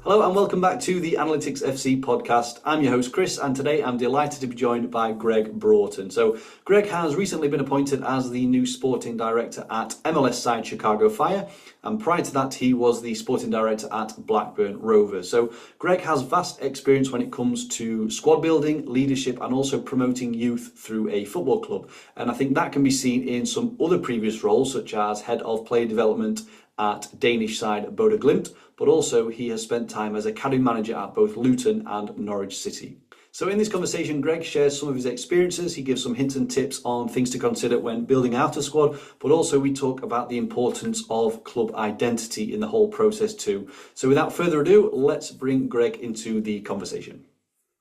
Hello and welcome back to the Analytics FC podcast. I'm your host Chris, and today I'm delighted to be joined by Gregg Broughton. So Gregg has recently been appointed as the new sporting director at MLS side Chicago Fire, and prior to that he was the sporting director at Blackburn Rovers. So Gregg has vast experience when it comes to squad building, leadership and also promoting youth through a football club. And I think that can be seen in some other previous roles, such as head of player development at Danish side Bodo Glimt, but also he has spent time as academy manager at both Luton and Norwich City. So in this conversation, Gregg shares some of his experiences, he gives some hints and tips on things to consider when building out a squad, but also we talk about the importance of club identity in the whole process too. So without further ado, let's bring Gregg into the conversation.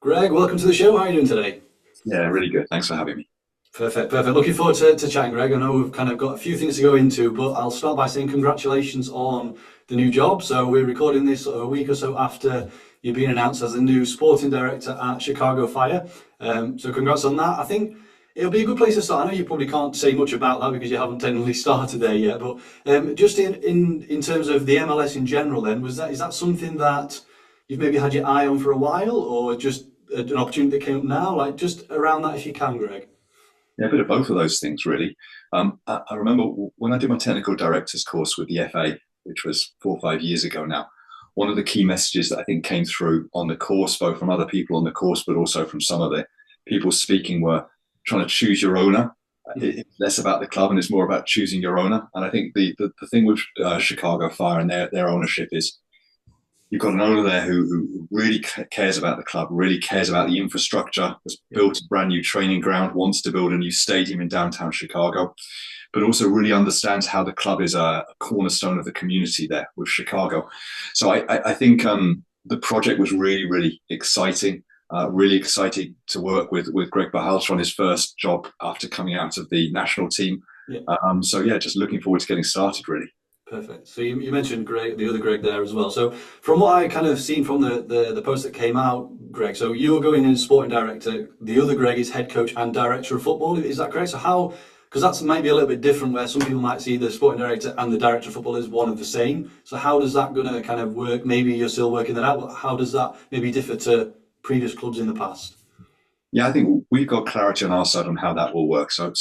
Gregg, welcome to the show. How are you doing today? Yeah, really good. Thanks for having me. Perfect. Looking forward to chatting, Gregg. I know we've kind of got a few things to go into, but I'll start by saying congratulations on the new job. So we're recording this a week or so after you've been announced as the new sporting director at Chicago Fire. So congrats on that. I think it'll be a good place to start. I know you probably can't say much about that because you haven't technically started there yet, but just in terms of the MLS in general then, is that something that you've maybe had your eye on for a while, or just an opportunity that came up now? Like just around that if you can, Gregg. Yeah, a bit of both of those things, really. I remember when I did my technical director's course with the FA, which was 4 or 5 years ago now, one of the key messages that I think came through on the course, both from other people on the course, but also from some of the people speaking, were trying to choose your owner. It's less about the club and it's more about choosing your owner. And I think the thing with Chicago Fire and their ownership is you've got an owner there who really cares about the club, really cares about the infrastructure, has built a brand new training ground, wants to build a new stadium in downtown Chicago, but also really understands how the club is a cornerstone of the community there with Chicago. So I think the project was really, really exciting. Really exciting to work with Gregg Broughton on his first job after coming out of the national team. Yeah. Just looking forward to getting started, really. Perfect. So you mentioned Gregg, the other Gregg there as well. So from what I kind of seen from the post that came out, Gregg, so you're going in as sporting director, the other Gregg is head coach and director of football, is that correct? So how, because that's maybe a little bit different where some people might see the sporting director and the director of football as one of the same. So how does that going to kind of work? Maybe you're still working that out, but how does that maybe differ to previous clubs in the past? Yeah, I think we've got clarity on our side on how that will work. So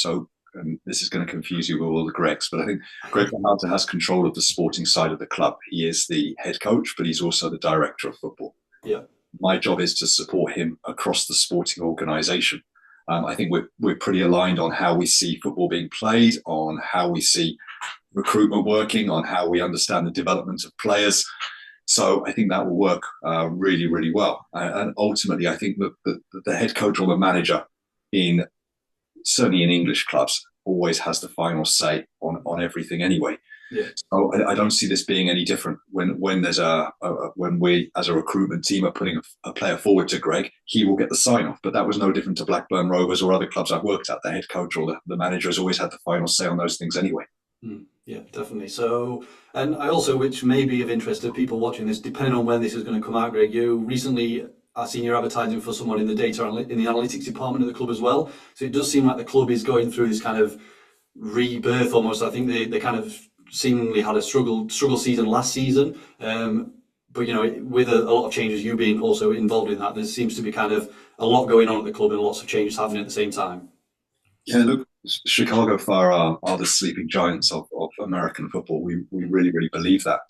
this is going to confuse you with all the Greggs, but I think Gregg Broughton has control of the sporting side of the club. He is the head coach, but he's also the director of football. Yeah. My job is to support him across the sporting organisation. I think we're pretty aligned on how we see football being played, on how we see recruitment working, on how we understand the development of players. So I think that will work really, really well. And ultimately, I think that the head coach or the manager certainly in English clubs, always has the final say on everything anyway. Yeah. So I don't see this being any different when there's when we as a recruitment team are putting a player forward to Gregg, he will get the sign off. But that was no different to Blackburn Rovers or other clubs I've worked at. The head coach or the manager has always had the final say on those things anyway. Yeah, definitely. So, and I also, which may be of interest to people watching this, depending on when this is going to come out, Gregg, you recently I've seen you're advertising for someone in the analytics department of the club as well. So it does seem like the club is going through this kind of rebirth almost. I think they kind of seemingly had a struggle season last season. But, you know, with a lot of changes, you being also involved in that, there seems to be kind of a lot going on at the club and lots of changes happening at the same time. Yeah, look, Chicago Fire are the sleeping giants of American football. We really, really believe that.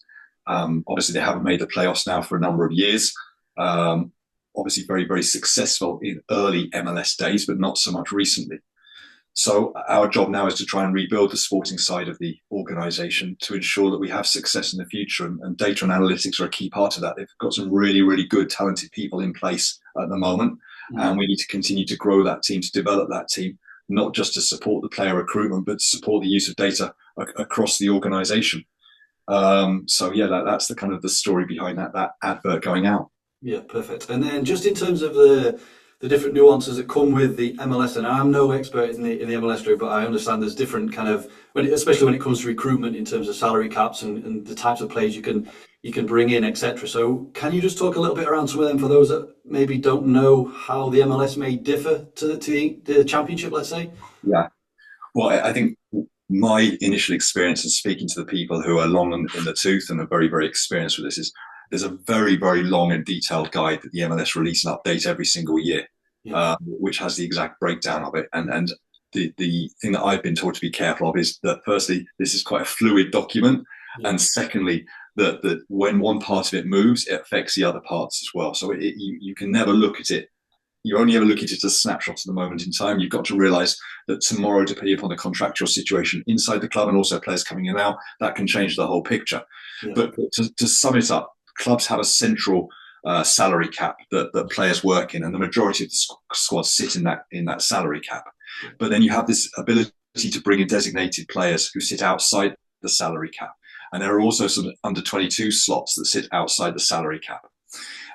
Obviously, they haven't made the playoffs now for a number of years. Obviously very, very successful in early MLS days, but not so much recently. So our job now is to try and rebuild the sporting side of the organisation to ensure that we have success in the future. And data and analytics are a key part of that. They've got some really, really good, talented people in place at the moment. And we need to continue to grow that team, to develop that team, not just to support the player recruitment, but to support the use of data across the organisation. That's the kind of the story behind that advert going out. Yeah, perfect. And then just in terms of the different nuances that come with the MLS, and I'm no expert in the MLS group, but I understand there's different kind of, especially when it comes to recruitment in terms of salary caps and the types of players you can bring in, etc. So can you just talk a little bit around some of them for those that maybe don't know how the MLS may differ to the Championship, let's say? Yeah. Well, I think my initial experience in speaking to the people who are long in the tooth and are very, very experienced with this is there's a very, very long and detailed guide that the MLS release and update every single year, which has the exact breakdown of it. And the thing that I've been told to be careful of is that, firstly, this is quite a fluid document. Yeah. And secondly, that when one part of it moves, it affects the other parts as well. So you can never look at it. You only ever look at it as a snapshot of the moment in time. You've got to realise that tomorrow, depending upon the contractual situation inside the club and also players coming in and out, that can change the whole picture. Yeah. But to sum it up, clubs have a central salary cap that players work in, and the majority of the squad sit in that salary cap. But then you have this ability to bring in designated players who sit outside the salary cap. And there are also some under 22 slots that sit outside the salary cap.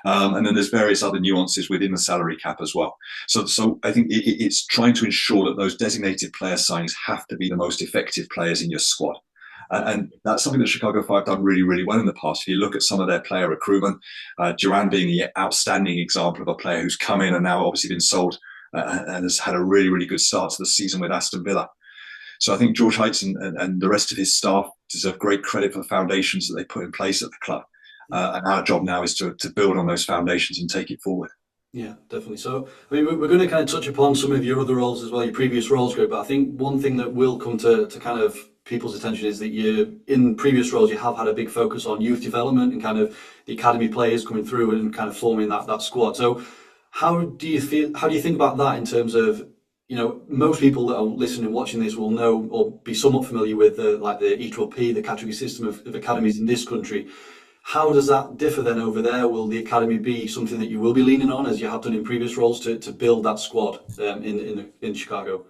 And then there's various other nuances within the salary cap as well. So I think it's trying to ensure that those designated player signings have to be the most effective players in your squad. And that's something that Chicago Fire have done really, really well in the past. If you look at some of their player recruitment, Duran being the outstanding example of a player who's come in and now obviously been sold and has had a really, really good start to the season with Aston Villa. So I think George Heitz and the rest of his staff deserve great credit for the foundations that they put in place at the club. And our job now is to build on those foundations and take it forward. Yeah, definitely. So, I mean, we're going to kind of touch upon some of your other roles as well, your previous roles, Greg, but I think one thing that will come to kind of people's attention is that in previous roles, you have had a big focus on youth development and kind of the academy players coming through and kind of forming that squad. So how do you think about that in terms of, most people that are listening and watching this will know or be somewhat familiar with the E12P, the category system of academies in this country. How does that differ then over there? Will the academy be something that you will be leaning on, as you have done in previous roles, to build that squad in Chicago?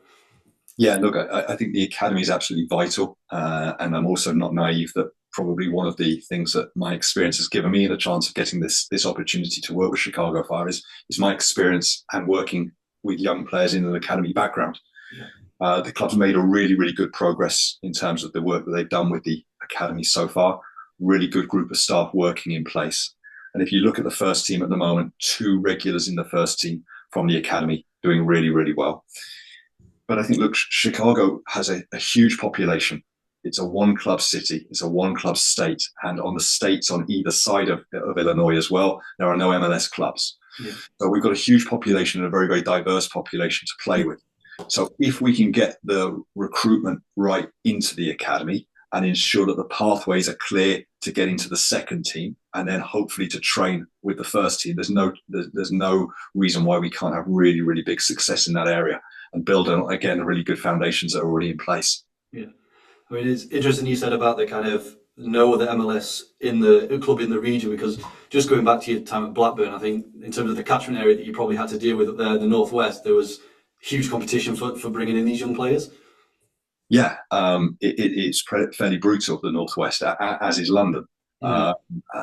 Yeah, look, I think the academy is absolutely vital. And I'm also not naive that probably one of the things that my experience has given me the chance of getting this opportunity to work with Chicago Fire is my experience and working with young players in an academy background. Yeah. The club's made a really, really good progress in terms of the work that they've done with the academy so far. Really good group of staff working in place. And if you look at the first team at the moment, 2 regulars in the first team from the academy doing really, really well. But I think, look, Chicago has a huge population. It's a one-club city. It's a one-club state. And on the states on either side of Illinois as well, there are no MLS clubs. Yeah. So we've got a huge population and a very, very diverse population to play with. So if we can get the recruitment right into the academy and ensure that the pathways are clear to get into the second team and then hopefully to train with the first team, there's no reason why we can't have really, really big success in that area and build on, again, really good foundations that are already in place. Yeah. I mean, it's interesting you said about the kind of no other MLS in the club in the region, because just going back to your time at Blackburn, I think in terms of the catchment area that you probably had to deal with up there in the Northwest, there was huge competition for bringing in these young players. Yeah, it's fairly brutal, the Northwest, as is London.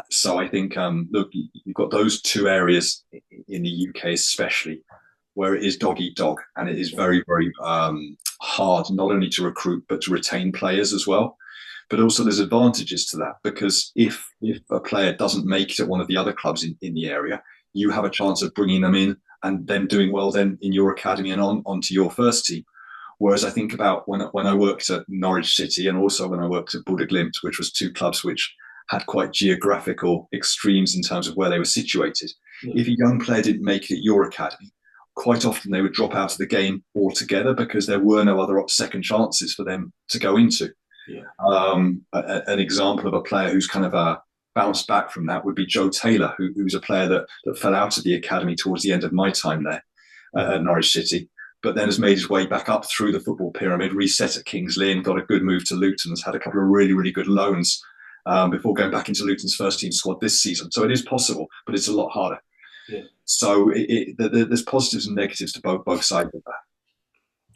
So I think, look, you've got those 2 areas in the UK especially, where it is dog eat dog, and it is very, very hard not only to recruit but to retain players as well. But also there's advantages to that, because if a player doesn't make it at one of the other clubs in the area, you have a chance of bringing them in and them doing well then in your academy and onto your first team. Whereas I think about when I worked at Norwich City and also when I worked at Bodo Glimt, which was 2 clubs which had quite geographical extremes in terms of where they were situated. Yeah. If a young player didn't make it at your academy, quite often they would drop out of the game altogether because there were no other second chances for them to go into. Yeah. An example of a player who's kind of bounced back from that would be Joe Taylor, who's a player that fell out of the academy towards the end of my time there at Norwich City, but then has made his way back up through the football pyramid, reset at Kings Lynn, got a good move to Luton, has had a couple of really, really good loans before going back into Luton's first team squad this season. So it is possible, but it's a lot harder. Yeah. So there's positives and negatives to both sides of that.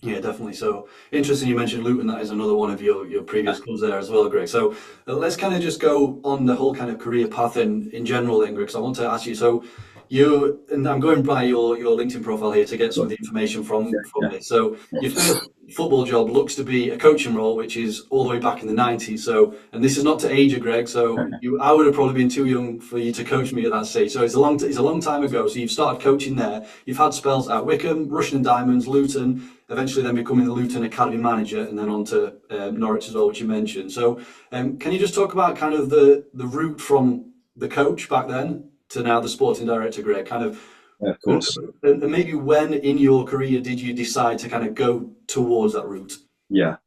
Yeah, definitely. So interesting you mentioned Luton. That is another one of your previous clubs there as well, Greg. So let's kind of just go on the whole kind of career path in general then, Greg. So I want to ask you, so and I'm going by your LinkedIn profile here to get some of the information from this. So your first football job looks to be a coaching role, which is all the way back in the 90s. So, and this is not to age you, Greg. So I would have probably been too young for you to coach me at that stage. So it's a long time ago. So you've started coaching there. You've had spells at Wycombe, Rushden and Diamonds, Luton, eventually then becoming the Luton Academy manager, and then on to Norwich as well, which you mentioned. So can you just talk about kind of the route from the coach back then to now the sporting director, Greg, kind of. Yeah, of course. And maybe when in your career did you decide to kind of go towards that route? Yeah,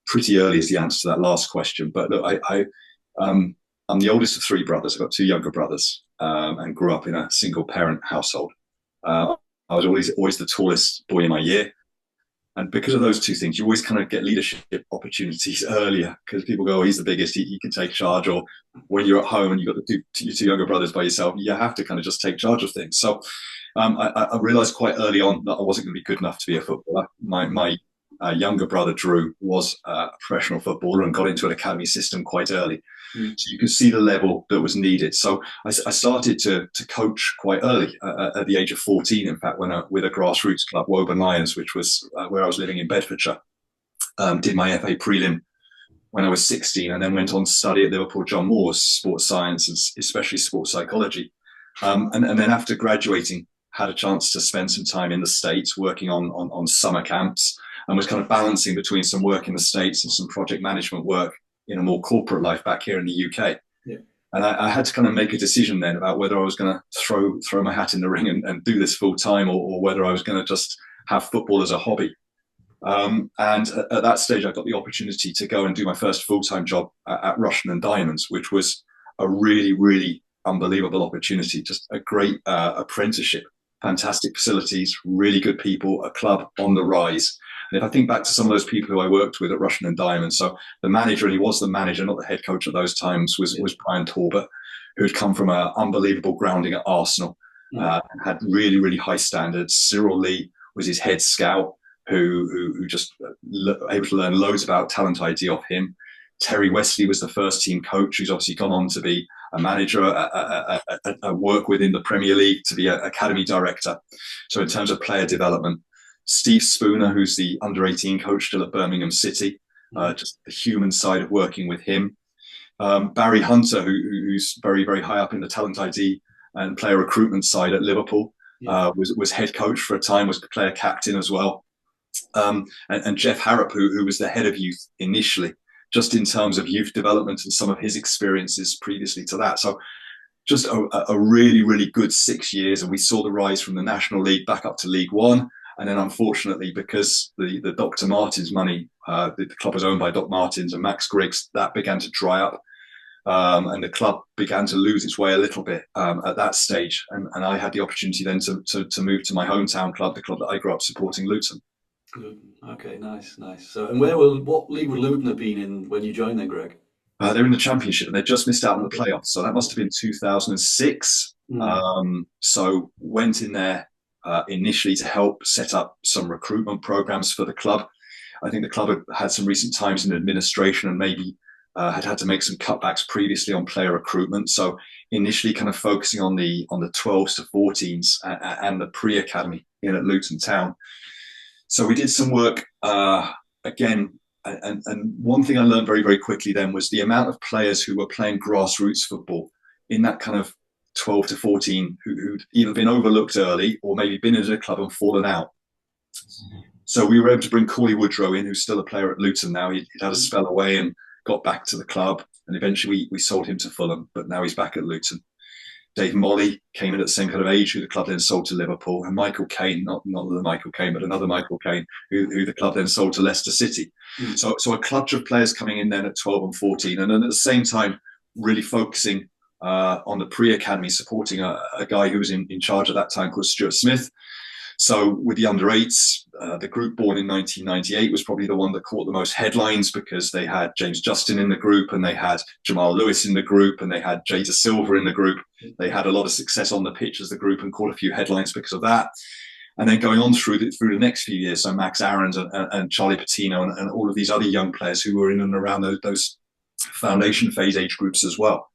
pretty early is the answer to that last question. But look, I'm the oldest of three brothers. I've got two younger brothers, and grew up in a single parent household. I was always the tallest boy in my year. And because of those two things, you always kind of get leadership opportunities earlier because people go, oh, he's the biggest, he can take charge. Or when you're at home and you've got your two younger brothers by yourself, you have to kind of just take charge of things. So I realized quite early on that I wasn't going to be good enough to be a footballer. My younger brother, Drew, was a professional footballer and got into an academy system quite early. So you could see the level that was needed. So I started to coach quite early, at the age of 14, in fact, with a grassroots club, Woburn Lions, which was where I was living in Bedfordshire. Did my FA prelim when I was 16 and then went on to study at Liverpool John Moores, sports science and especially sports psychology. And then after graduating, had a chance to spend some time in the States working on summer camps and was kind of balancing between some work in the States and some project management work in a more corporate life back here in the UK. Yeah. And I had to kind of make a decision then about whether I was going to throw my hat in the ring and do this full time or whether I was going to just have football as a hobby. And at that stage, I got the opportunity to go and do my first full-time job at Russian and Diamonds, which was a really, really unbelievable opportunity. Just a great apprenticeship, fantastic facilities, really good people, a club on the rise. And if I think back to some of those people who I worked with at Russian and Diamonds, so the manager, and he was the manager, not the head coach at those times, was Brian Talbot, who had come from an unbelievable grounding at Arsenal, and had really, really high standards. Cyril Lee was his head scout, who just able to learn loads about talent ID off him. Terry Wesley was the first team coach, who's obviously gone on to be a manager, a work within the Premier League, to be an academy director. So in terms of player development, Steve Spooner, who's the under-18 coach still at Birmingham City, just the human side of working with him. Barry Hunter, who's very, very high up in the talent ID and player recruitment side at Liverpool, was head coach for a time, was player captain as well. And Jeff Harrop, who was the head of youth initially, just in terms of youth development and some of his experiences previously to that. So just a really, really good 6 years. And we saw the rise from the National League back up to League One. And then unfortunately, because the Dr. Martens money, the club was owned by Doc Martens and Max Griggs, that began to dry up. And the club began to lose its way a little bit at that stage. And I had the opportunity then to move to my hometown club, the club that I grew up supporting, Luton. Okay, nice. So, and what league would Luton have been in when you joined then, Greg? They're in the Championship and they just missed out on the playoffs. So that must have been 2006. So went in there initially to help set up some recruitment programs for the club. I think the club had some recent times in administration and maybe had to make some cutbacks previously on player recruitment. So initially kind of focusing on the 12s to 14s and the pre-academy in at Luton Town. So we did some work again, and one thing I learned very, very quickly then was the amount of players who were playing grassroots football in that kind of 12 to 14 who'd either been overlooked early or maybe been in a club and fallen out. So we were able to bring Corey Woodrow in, who's still a player at Luton now. He'd had a spell away and got back to the club, and eventually we sold him to Fulham, but now he's back at Luton. Dave Molly came in at the same kind of age, who the club then sold to Liverpool, and Michael Caine, not the Michael Caine, but another Michael Caine, who the club then sold to Leicester City. So a clutch of players coming in then at 12 and 14, and then at the same time really focusing on the pre-academy, supporting a guy who was in charge at that time called Stuart Smith. So with the under-8s, the group born in 1998 was probably the one that caught the most headlines because they had James Justin in the group and they had Jamal Lewis in the group and they had Jada Silva in the group. They had a lot of success on the pitch as the group and caught a few headlines because of that. And then going on through the next few years, so Max Aarons and Charlie Patino and all of these other young players who were in and around those foundation phase age groups as well.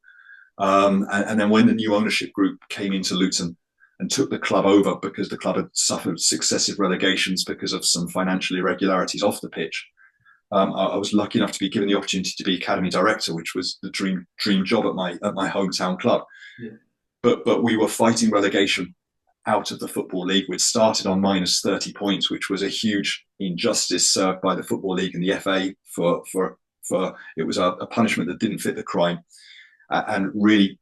And then when the new ownership group came into Luton and took the club over because the club had suffered successive relegations because of some financial irregularities off the pitch, I was lucky enough to be given the opportunity to be academy director, which was the dream job at my hometown club. Yeah. But we were fighting relegation out of the Football League. We'd started on minus 30 points, which was a huge injustice served by the Football League and the FA for it was a punishment that didn't fit the crime. and really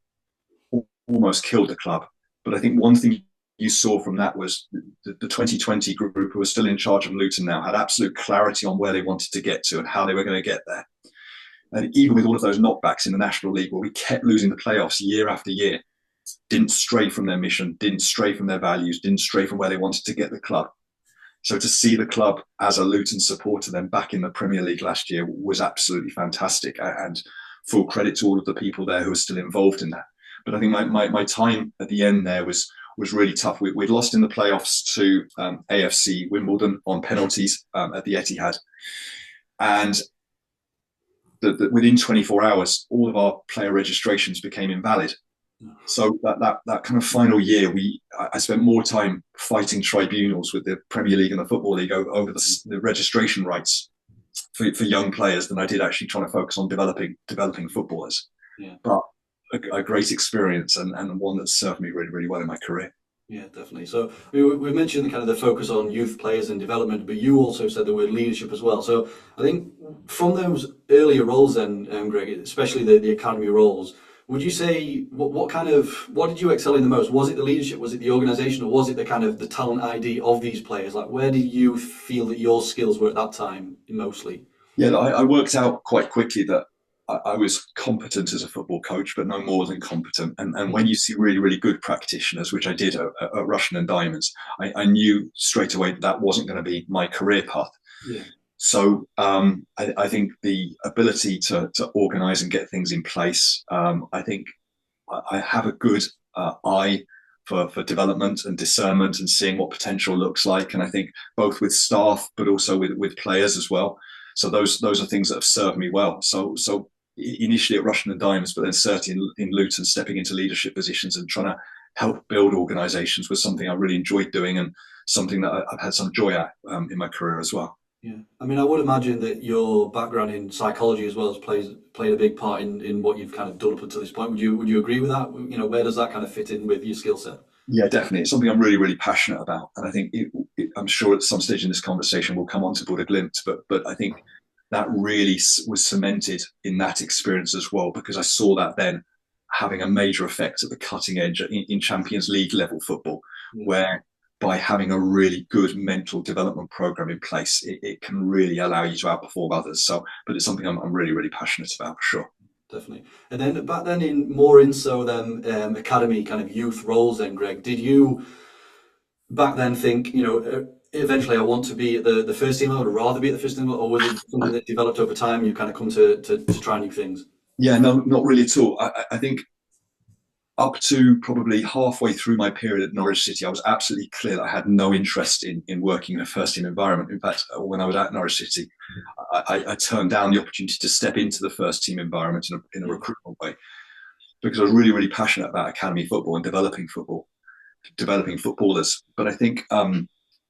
almost killed the club. But I think one thing you saw from that was the 2020 group, who were still in charge of Luton now, had absolute clarity on where they wanted to get to and how they were going to get there. And even with all of those knockbacks in the National League, where we kept losing the playoffs year after year, didn't stray from their mission, didn't stray from their values, didn't stray from where they wanted to get the club. So to see the club as a Luton supporter then back in the Premier League last year was absolutely fantastic, and full credit to all of the people there who are still involved in that. But I think my time at the end there was really tough. We'd lost in the playoffs to AFC Wimbledon on penalties at the Etihad. And within 24 hours, all of our player registrations became invalid. So that kind of final year, I spent more time fighting tribunals with the Premier League and the Football League over the registration rights for young players than I did actually trying to focus on developing footballers. Yeah. But a great experience and one that served me really, really well in my career. Yeah, definitely. So we mentioned kind of the focus on youth players and development, but you also said the word leadership as well. So I think from those earlier roles then, Greg, especially the academy roles, would you say what did you excel in the most? Was it the leadership? Was it the organisation? Or was it the kind of the talent ID of these players? Like, where did you feel that your skills were at that time mostly? Yeah, I worked out quite quickly that I was competent as a football coach, but no more than competent. And when you see really, really good practitioners, which I did at Russian and Diamonds, I knew straight away that wasn't going to be my career path. Yeah. So I think the ability to organise and get things in place, I think I have a good eye for development and discernment and seeing what potential looks like. And I think both with staff, but also with players as well. So those are things that have served me well. So initially at Russian and Diamonds, but then certainly in Luton, stepping into leadership positions and trying to help build organisations was something I really enjoyed doing and something that I've had some joy at in my career as well. Yeah, I mean, I would imagine that your background in psychology as well as played a big part in what you've kind of done up until this point. Would you agree with that? You know, where does that kind of fit in with your skill set? Yeah, definitely. It's something I'm really, really passionate about. And I think I'm sure at some stage in this conversation we'll come on to Bodo Glimt, but I think that really was cemented in that experience as well, because I saw that then having a major effect at the cutting edge in Champions League level football, where by having a really good mental development program in place, it can really allow you to outperform others. So, but it's something I'm really, really passionate about for sure. Definitely. And then back then academy kind of youth roles then, Greg, did you back then think, you know, eventually I want to be at the first team, I would rather be at the first team, or was it something that developed over time, you kind of come to try new things? Yeah, no, not really at all. I think up to probably halfway through my period at Norwich City, I was absolutely clear that I had no interest in working in a first team environment. In fact, when I was at Norwich City, I turned down the opportunity to step into the first team environment in a recruitment way, because I was really, really passionate about academy football and developing footballers. But I think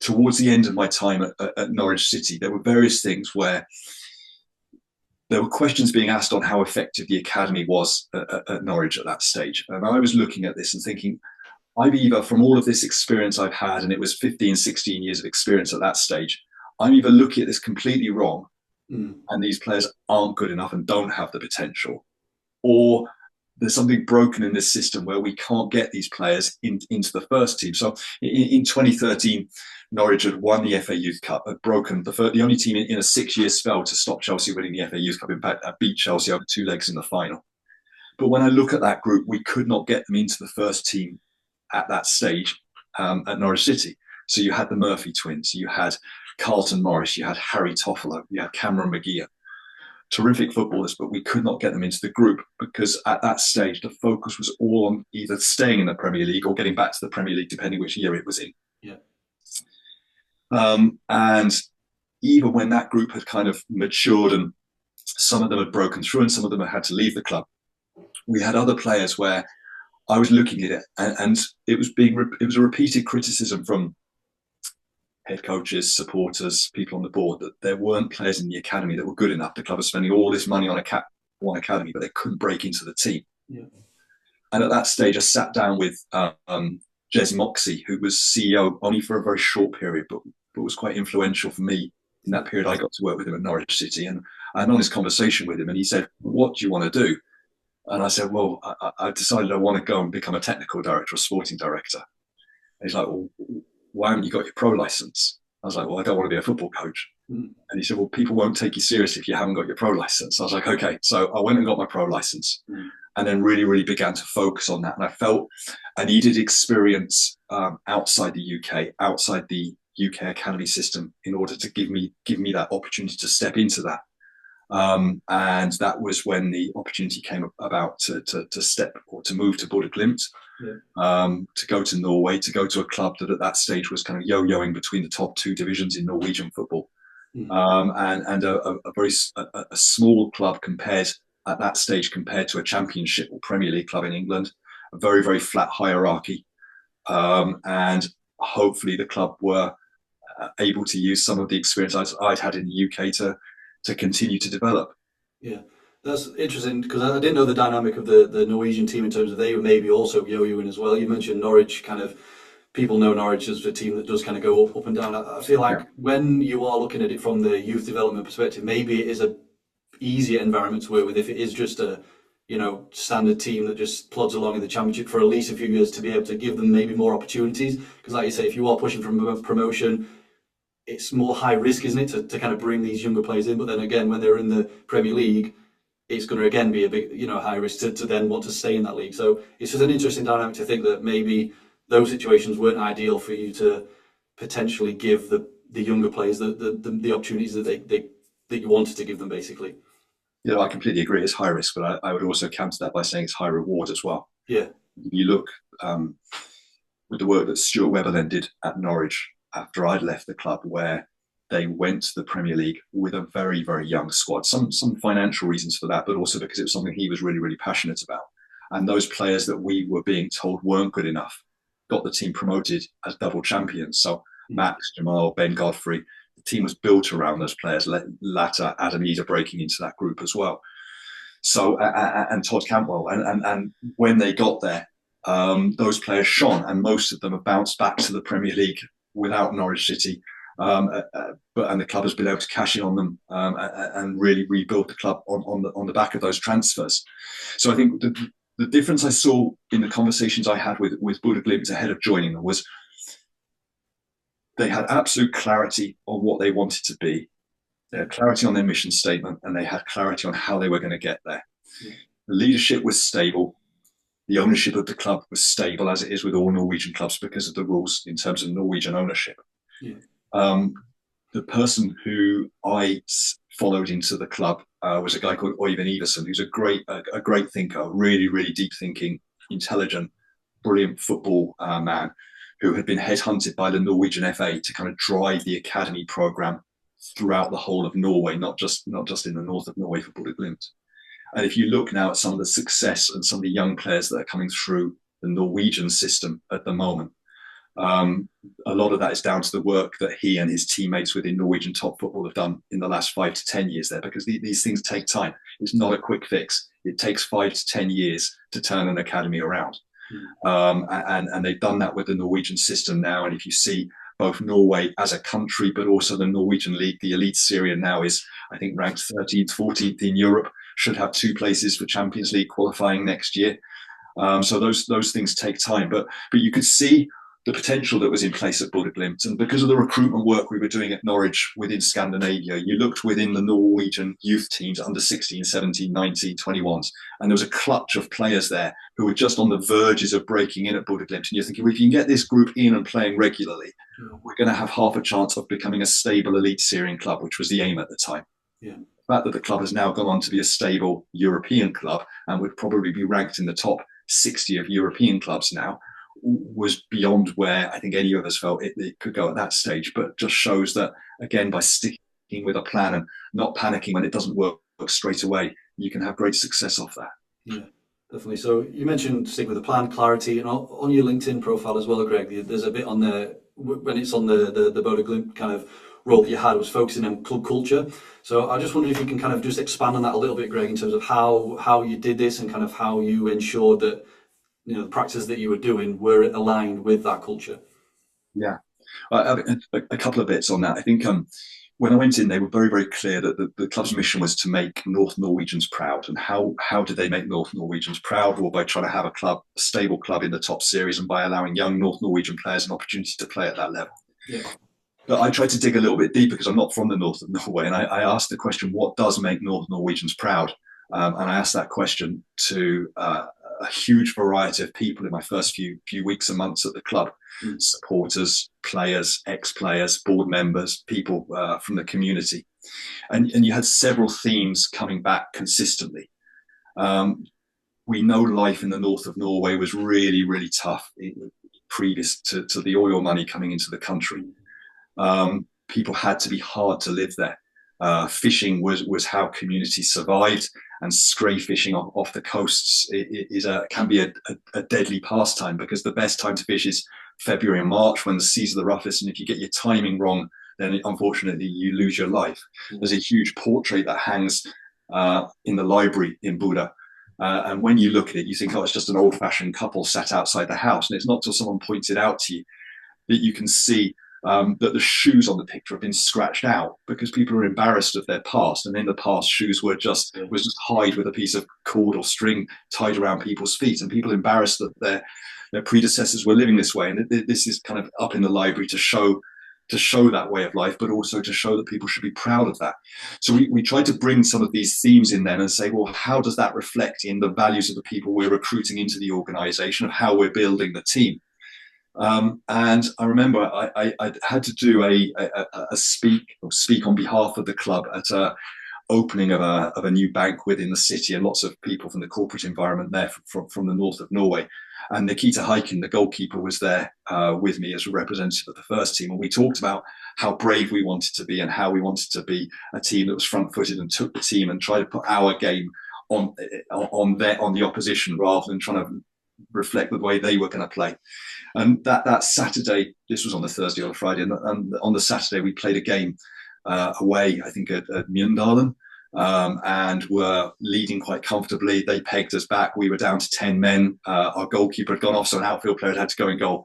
towards the end of my time at Norwich City, there were various things where there were questions being asked on how effective the academy was at Norwich at that stage. And I was looking at this and thinking, I've either, from all of this experience I've had, and it was 15, 16 years of experience at that stage, I'm either looking at this completely wrong and these players aren't good enough and don't have the potential, or there's something broken in this system where we can't get these players into the first team. So in 2013, Norwich had won the FA Youth Cup, had broken the only team in a 6-year spell to stop Chelsea winning the FA Youth Cup. In fact, beat Chelsea over 2 legs in the final. But when I look at that group, we could not get them into the first team at that stage at Norwich City. So you had the Murphy twins, you had Carlton Morris, you had Harry Toffolo, you had Cameron McGeer. Terrific footballers, but we could not get them into the group because at that stage, the focus was all on either staying in the Premier League or getting back to the Premier League, depending which year it was in. Yeah. And even when that group had kind of matured and some of them had broken through and some of them had to leave the club, we had other players where I was looking at it and it was a repeated criticism from head coaches, supporters, people on the board, that there weren't players in the academy that were good enough. The club was spending all this money on one academy, but they couldn't break into the team. Yeah. And at that stage, I sat down with Jez Moxey, who was CEO only for a very short period, but was quite influential for me in that period. I got to work with him at Norwich City, and I had an honest conversation with him, and he said, "What do you want to do?" And I said, well, I decided I want to go and become a technical director or sporting director. And he's like, well, why haven't you got your pro license? I was like, well, I don't want to be a football coach. And he said, well, people won't take you seriously if you haven't got your pro license. I was like, okay. So I went and got my pro license and then really, really began to focus on that. And I felt I needed experience outside the UK, outside the UK academy system in order to give me that opportunity to step into that. And that was when the opportunity came about to step or to move to Bodo Glimt, to go to Norway, to go to a club that at that stage was kind of yo-yoing between the top two divisions in Norwegian football, and a very small club at that stage compared to a Championship or Premier League club in England, a very, very flat hierarchy, and hopefully the club were able to use some of the experience I'd had in the UK to continue to develop. Yeah, that's interesting because I didn't know the dynamic of the Norwegian team in terms of they were maybe also yo-yoing as well. You mentioned Norwich, kind of people know Norwich as a team that does kind of go up and down. I feel like when you are looking at it from the youth development perspective, maybe it is a easier environment to work with if it is just a standard team that just plods along in the Championship for at least a few years, to be able to give them maybe more opportunities. Because like you say, if you are pushing for promotion, it's more high risk, isn't it, to kind of bring these younger players in. But then again, when they're in the Premier League, it's going to again be a big, high risk to then want to stay in that league. So it's just an interesting dynamic to think that maybe those situations weren't ideal for you to potentially give the younger players the opportunities that you wanted to give them, basically. Yeah, I completely agree. It's high risk, but I would also counter that by saying it's high reward as well. Yeah. You look with the work that Stuart Webber then did at Norwich after I'd left the club, where they went to the Premier League with a very, very young squad. Some financial reasons for that, but also because it was something he was really, really passionate about. And those players that we were being told weren't good enough got the team promoted as double champions. So Max, Jamal, Ben Godfrey, the team was built around those players. Latter, Adam Eder breaking into that group as well. So, and Todd Cantwell. And when they got there, those players shone, and most of them have bounced back to the Premier League without Norwich City. And the club has been able to cash in on them and really rebuild the club on the back of those transfers. So I think the difference I saw in the conversations I had with Bodo Glimt ahead of joining them was they had absolute clarity on what they wanted to be. They had clarity on their mission statement, and they had clarity on how they were going to get there. The leadership was stable. The ownership of the club was stable, as it is with all Norwegian clubs because of the rules in terms of Norwegian ownership. The person who I followed into the club was a guy called Øyvind Iversen, who's a great thinker, really, really deep thinking, intelligent, brilliant football man, who had been headhunted by the Norwegian FA to kind of drive the academy program throughout the whole of Norway, not just in the north of Norway for Bodo Glimt. And if you look now at some of the success and some of the young players that are coming through the Norwegian system at the moment, a lot of that is down to the work that he and his teammates within Norwegian top football have done in the last 5 to 10 years there, because these things take time. It's not a quick fix. It takes 5 to 10 years to turn an academy around. And they've done that with the Norwegian system now. And if you see both Norway as a country, but also the Norwegian league, the elite Syria now is, I think, ranked 13th, 14th in Europe, should have 2 places for Champions League qualifying next year. So those things take time. But you could see the potential that was in place at Bodo Glimt. And because of the recruitment work we were doing at Norwich within Scandinavia, you looked within the Norwegian youth teams, under 16, 17, 19, 21s, and there was a clutch of players there who were just on the verges of breaking in at Bodo Glimt. And you're thinking, well, if you can get this group in and playing regularly, we're going to have half a chance of becoming a stable elite Syrian club, which was the aim at the time. Yeah. The fact that the club has now gone on to be a stable European club and would probably be ranked in the top 60 of European clubs now was beyond where I think any of us felt it could go at that stage, but just shows that, again, by sticking with a plan and not panicking when it doesn't work straight away, you can have great success off that. Yeah, definitely. So you mentioned stick with the plan, clarity, and on your LinkedIn profile as well, Greg, there's a bit on there when it's on the Bodo Glimt kind of role that you had was focusing on club culture. So I just wondered if you can kind of just expand on that a little bit, Greg, in terms of how you did this and kind of how you ensured that the practices that you were doing were aligned with that culture. Yeah, a couple of bits on that. I think when I went in, they were very, very clear that the club's mission was to make North Norwegians proud. And how did they make North Norwegians proud? Well, by trying to have a stable club in the top series, and by allowing young North Norwegian players an opportunity to play at that level. Yeah. But I tried to dig a little bit deeper because I'm not from the north of Norway, and I asked the question, what does make North Norwegians proud? And I asked that question to a huge variety of people in my first few weeks and months at the club. Supporters, players, ex-players, board members, people from the community. And you had several themes coming back consistently. We know life in the north of Norway was really, really tough previous to the oil money coming into the country. People had to be hard to live there. Fishing was how communities survived, and stray fishing off the coasts can be a deadly pastime, because the best time to fish is February and March, when the seas are the roughest, and if you get your timing wrong, then unfortunately you lose your life. There's a huge portrait that hangs in the library in Bodo. And when you look at it, you think, oh, it's just an old-fashioned couple sat outside the house. And it's not till someone points it out to you that you can see that the shoes on the picture have been scratched out, because people are embarrassed of their past. And in the past, shoes were just hide with a piece of cord or string tied around people's feet, and people embarrassed that their predecessors were living this way. And this is kind of up in the library to show that way of life, but also to show that people should be proud of that. So we tried to bring some of these themes in then and say, well, how does that reflect in the values of the people we're recruiting into the organisation, of how we're building the team? And I remember I had to do a speak on behalf of the club at a opening of a new bank within the city, and lots of people from the corporate environment there from the north of Norway. And Nikita Heikin, the goalkeeper, was there with me as a representative of the first team. And we talked about how brave we wanted to be, and how we wanted to be a team that was front-footed and took the team and tried to put our game on the opposition, rather than trying to reflect the way they were going to play. And that Saturday, this was on the Thursday or the Friday, and on the Saturday we played a game away, I think at Mjøndalen, and were leading quite comfortably. They pegged us back. We were down to 10 men. Our goalkeeper had gone off, so an outfield player had to go in goal.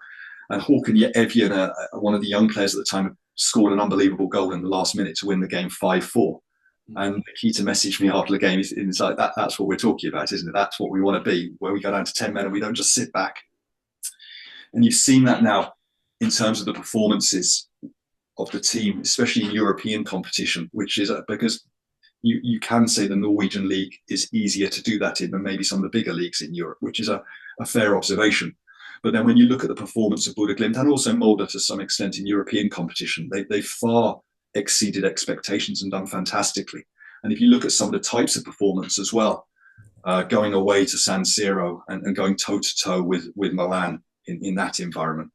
And Håkon Evjen, one of the young players at the time, scored an unbelievable goal in the last minute to win the game 5-4. And Nikita messaged me after the game. It's like, that's what we're talking about, isn't it? That's what we want to be, where we go down to 10 men and we don't just sit back. And you've seen that now in terms of the performances of the team, especially in European competition, which is because you can say the Norwegian league is easier to do that in than maybe some of the bigger leagues in Europe, which is a fair observation. But then when you look at the performance of Bodo Glimt, and also Molde to some extent in European competition, they far exceeded expectations and done fantastically. And if you look at some of the types of performance as well, going away to San Siro and going toe-to-toe with Milan in that environment.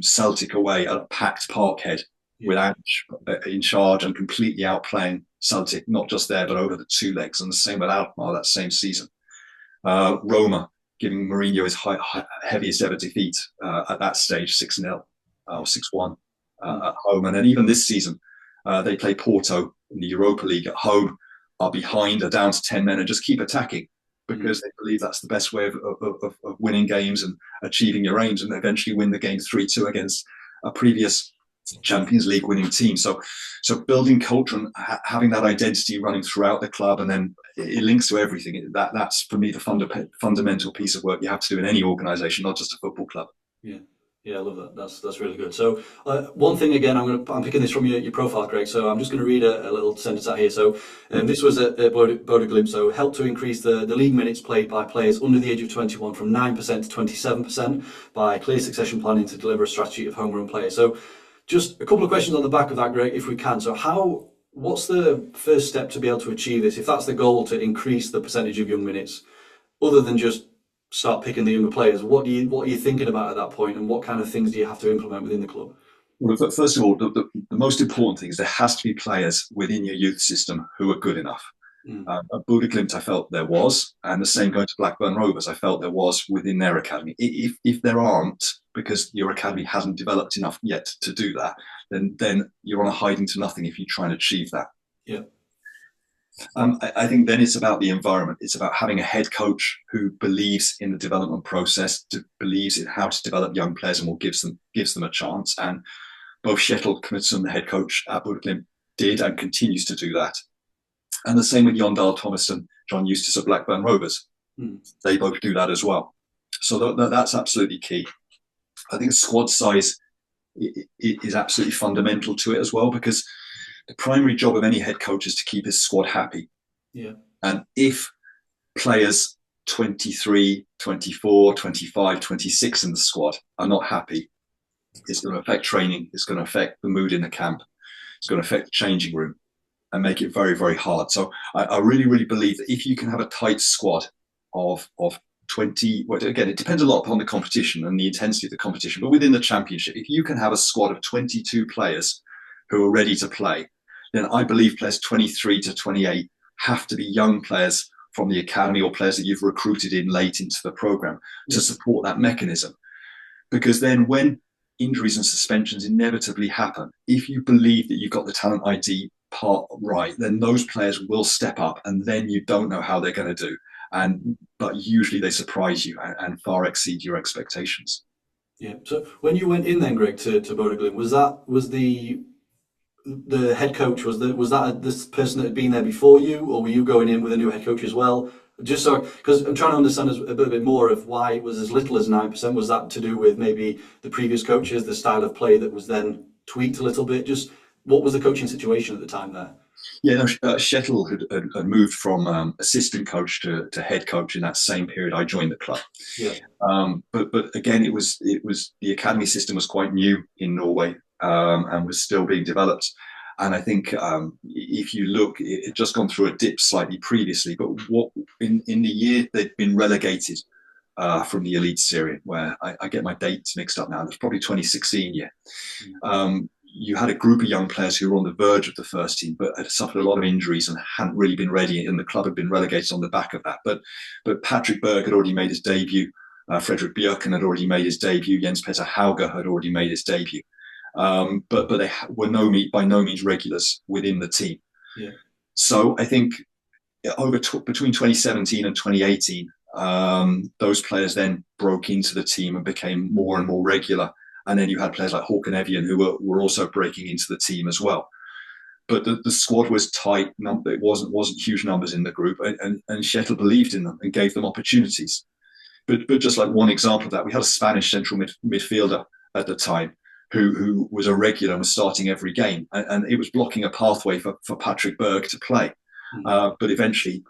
Celtic away at a packed Parkhead with Ange in charge and completely outplaying Celtic, not just there, but over the two legs, and the same with Alkmaar that same season. Roma giving Mourinho his heaviest ever defeat at that stage, 6-0 or 6-1 at home. And then even this season, they play Porto in the Europa League at home, are behind, are down to 10 men, and just keep attacking, because they believe that's the best way of winning games and achieving your aims, and eventually win the game 3-2 against a previous Champions League winning team. So building culture and having that identity running throughout the club, and then it links to everything. That's for me the fundamental piece of work you have to do in any organisation, not just a football club. Yeah, I love that. That's really good. So one thing again, I'm picking this from your profile, Greg. So I'm just going to read a little sentence out here. So this was at Bodo Glimt. So helped to increase the league minutes played by players under the age of 21 from 9% to 27% by clear succession planning to deliver a strategy of homegrown players. So just a couple of questions on the back of that, Greg, if we can. So what's the first step to be able to achieve this? If that's the goal, to increase the percentage of young minutes, other than just start picking the younger players, what are you thinking about at that point, and what kind of things do you have to implement within the club? Well, first of all, the most important thing is there has to be players within your youth system who are good enough. At Bodo Glimt, I felt there was, and the same going to Blackburn Rovers, I felt there was within their academy. If there aren't, because your academy hasn't developed enough yet to do that, then you're on a hiding to nothing if you try and achieve that. Yeah. I think then it's about the environment. It's about having a head coach who believes in the development process, believes in how to develop young players, and gives them a chance. And both Kjetil Knutsen, the head coach at Bodø Glimt, did and continues to do that. And the same with Jondal Thomasson, John Eustace of Blackburn Rovers. They both do that as well. So that's absolutely key. I think squad size is absolutely fundamental to it as well, because the primary job of any head coach is to keep his squad happy. Yeah. And if players 23, 24, 25, 26 in the squad are not happy, it's going to affect training, it's going to affect the mood in the camp, it's going to affect the changing room and make it very, very hard. So I really, really believe that if you can have a tight squad of 20, well, again, it depends a lot upon the competition and the intensity of the competition, but within the championship, if you can have a squad of 22 players who are ready to play, then I believe players 23 to 28 have to be young players from the academy or players that you've recruited in late into the program to support that mechanism. Because then when injuries and suspensions inevitably happen, if you believe that you've got the talent ID part right, then those players will step up, and then you don't know how they're going to do. But usually they surprise you and far exceed your expectations. Yeah. So when you went in then, Greg, to Bodo Glimt, was the head coach, was that this person that had been there before you, or were you going in with a new head coach as well? Just so, because I'm trying to understand a bit more of why it was as little as 9%. Was that to do with maybe the previous coaches, the style of play that was then tweaked a little bit? Just what was the coaching situation at the time there? Yeah, no, Kjetil had moved from assistant coach to head coach in that same period I joined the club. Yeah. But again, it was the academy system was quite new in Norway and was still being developed. And I think if you look, it had just gone through a dip slightly previously. But what in the year they'd been relegated from the elite series, where I get my dates mixed up now. It's probably 2016 year. You had a group of young players who were on the verge of the first team, but had suffered a lot of injuries and hadn't really been ready, and the club had been relegated on the back of that. But Patrick Berg had already made his debut. Fredrik Bjørken had already made his debut. Jens Petter Hauge had already made his debut. But they were by no means regulars within the team. Yeah. So I think between 2017 and 2018, those players then broke into the team and became more and more regular. And then you had players like Håkon Evjen who were also breaking into the team as well. But the squad was tight. It wasn't huge numbers in the group, and Kjetil believed in them and gave them opportunities. But just like one example of that, we had a Spanish central midfielder at the time who was a regular and was starting every game, and it was blocking a pathway for Patrick Berg to play. But eventually,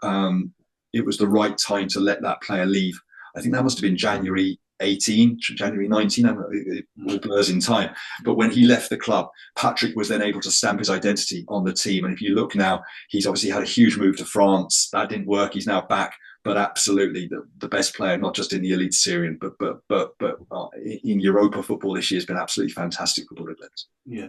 it was the right time to let that player leave. I think that must have been January 18, January 19, it all blurs in time. But when he left the club, Patrick was then able to stamp his identity on the team. And if you look now, he's obviously had a huge move to France. That didn't work. He's now back. But absolutely the best player, not just in the elite Syrian, but in Europa football this year has been absolutely fantastic for Bodo Glimt. Yeah,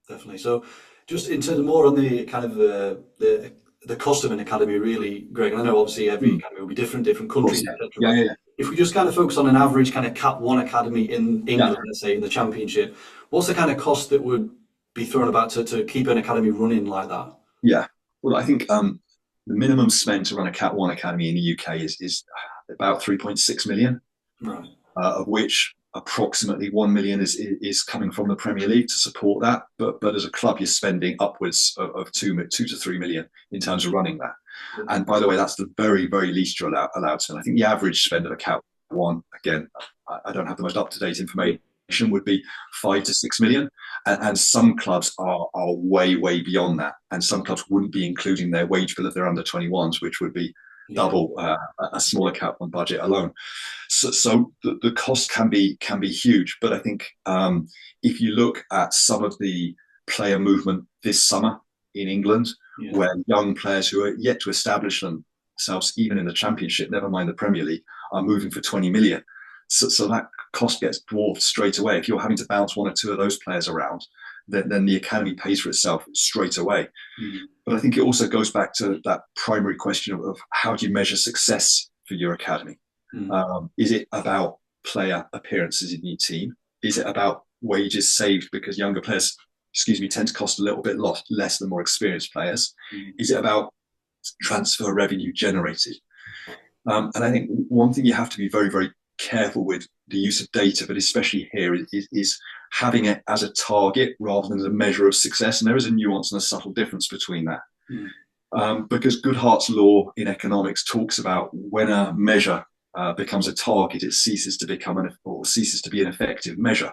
definitely. So just in terms of more on the kind of the cost of an academy, really, Greg, and I know obviously every academy will be different countries, etc. Yeah. If we just kind of focus on an average kind of Cat 1 academy in England, let's say in the Championship, what's the kind of cost that would be thrown about to keep an academy running like that? Yeah, well, I think the minimum spend to run a Cat 1 academy in the UK is about 3.6 million, right? Of which approximately 1 million is coming from the Premier League to support that. But as a club, you're spending upwards of 2 to 3 million in terms of running that. And by the way, that's the very, very least you're allowed to. And I think the average spend of a Cat 1, again, I don't have the most up-to-date information, would be 5 to 6 million. And some clubs are way, way beyond that. And some clubs wouldn't be including their wage bill if they're under 21s, which would be double a smaller Cat 1 budget alone. So the cost can be huge. But I think if you look at some of the player movement this summer in England, where young players who are yet to establish themselves, even in the Championship, never mind the Premier League, are moving for 20 million. So that cost gets dwarfed straight away. If you're having to bounce one or two of those players around, then the academy pays for itself straight away. But I think it also goes back to that primary question of how do you measure success for your academy? Is it about player appearances in your team? Is it about wages saved because younger players, tend to cost a little bit less than more experienced players? Is it about transfer revenue generated? And I think one thing you have to be very, very careful with the use of data, but especially here, is having it as a target rather than as a measure of success. And there is a nuance and a subtle difference between that. Because Goodhart's law in economics talks about when a measure becomes a target, it ceases to become ceases to be an effective measure.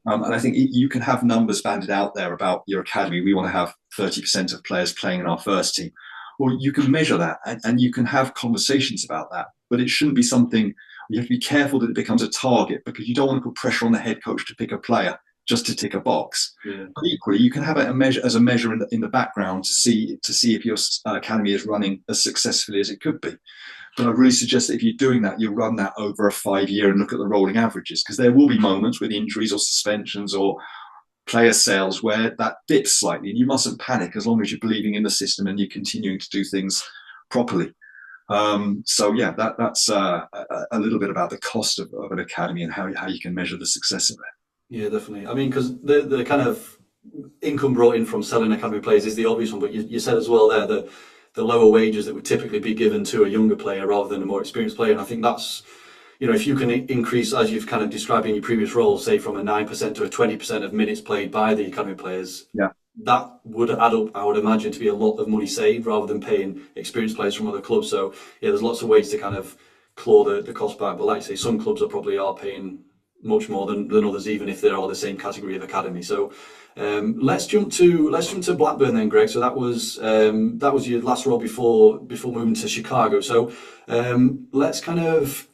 And I think you can have numbers banded out there about your academy. We want to have 30% of players playing in our first team. Well, you can measure that and you can have conversations about that, but it shouldn't be something. You have to be careful that it becomes a target, because you don't want to put pressure on the head coach to pick a player just to tick a box. But equally, you can have it as a measure in the background to see if your academy is running as successfully as it could be. But I really suggest that if you're doing that, you run that over a 5-year and look at the rolling averages, because there will be moments with injuries or suspensions or player sales where that dips slightly, and you mustn't panic as long as you're believing in the system and you're continuing to do things properly. So yeah, that's a little bit about the cost of an academy and how you can measure the success of it. Yeah, definitely. I mean, because the kind of income brought in from selling academy players is the obvious one, but you said as well there that the lower wages that would typically be given to a younger player rather than a more experienced player. And I think that's, if you can increase, as you've kind of described in your previous roles, say from a 9% to a 20% of minutes played by the academy players, that would add up, I would imagine, to be a lot of money saved rather than paying experienced players from other clubs. So yeah, there's lots of ways to kind of claw the cost back. But like I say, some clubs probably are paying much more than others, even if they're all the same category of academy. So let's jump to Blackburn then, Greg. So that was your last role before moving to Chicago. So let's kind of.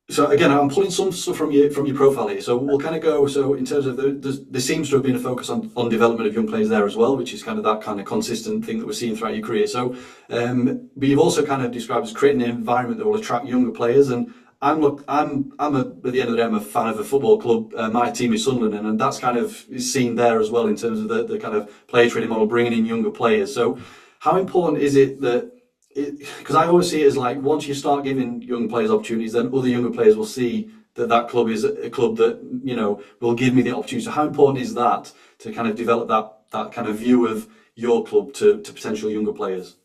So again, I'm pulling some stuff from your profile here. So we'll kind of go. So in terms of there seems to have been a focus on development of young players there as well, which is kind of that kind of consistent thing that we're seeing throughout your career. So, but you've also kind of described as creating an environment that will attract younger players. And at the end of the day, I'm a fan of a football club. My team is Sunderland, and that's kind of seen there as well in terms of the kind of player training model, bringing in younger players. So, how important is it that? Because I always see it as like, once you start giving young players opportunities, then other younger players will see that club is a club that will give me the opportunity. So how important is that to kind of develop that kind of view of your club to potential younger players?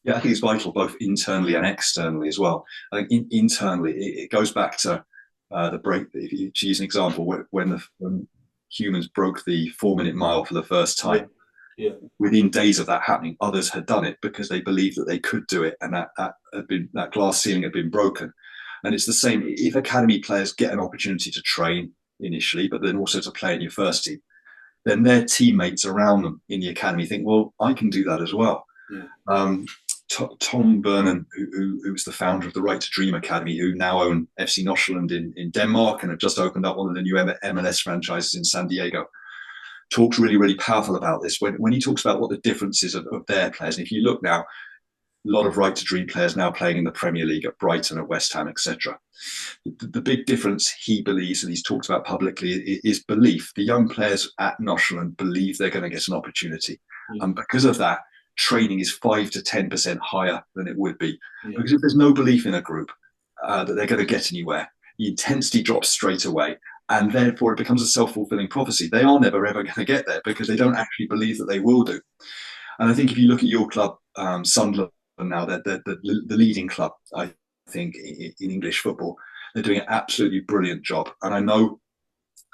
Yeah, I think it's vital both internally and externally as well. I think internally it goes back to the break. If you use an example, when humans broke the 4-minute mile for the first time. Yeah. Within days of that happening, others had done it because they believed that they could do it, and that glass ceiling had been broken. And it's the same if academy players get an opportunity to train initially, but then also to play in your first team, then their teammates around them in the academy think, well, I can do that as well. Yeah. Tom Burnham, who was the founder of the Right to Dream Academy, who now own FC Norwich in Denmark and have just opened up one of the new MLS franchises in San Diego, talks really, really powerful about this when he talks about what the difference is of their players. And if you look now, a lot of Right to Dream players now playing in the Premier League at Brighton, at West Ham, etc. The big difference he believes, and he's talked about publicly, is belief. The young players at Norwich believe they're going to get an opportunity. And because of that, training is 5 to 10% higher than it would be. Because if there's no belief in a group that they're going to get anywhere, the intensity drops straight away. And therefore, it becomes a self-fulfilling prophecy. They are never, ever going to get there because they don't actually believe that they will do. And I think if you look at your club, Sunderland now, they're the leading club, I think, in English football. They're doing an absolutely brilliant job. And I know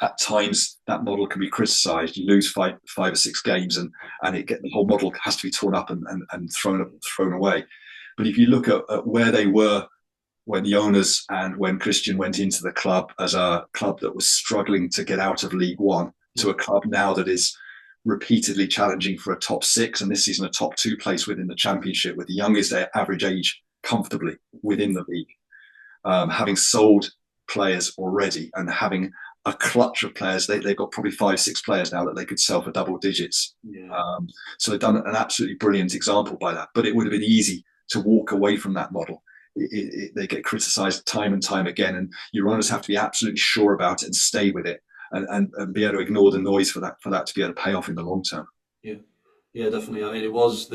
at times that model can be criticised. You lose five or six games and the whole model has to be torn up and thrown away. But if you look at where they were when the owners and when Christian went into the club as a club that was struggling to get out of League One to a club now that is repeatedly challenging for a top 6 and this season a top 2 place within the Championship with the youngest average age comfortably within the league, having sold players already and having a clutch of players. They've got probably 5-6 players now that they could sell for double digits. So they've done an absolutely brilliant example by that, but it would have been easy to walk away from that model. They get criticised time and time again, and your owners have to be absolutely sure about it and stay with it, and be able to ignore the noise for that to be able to pay off in the long term. Yeah, definitely. I mean, there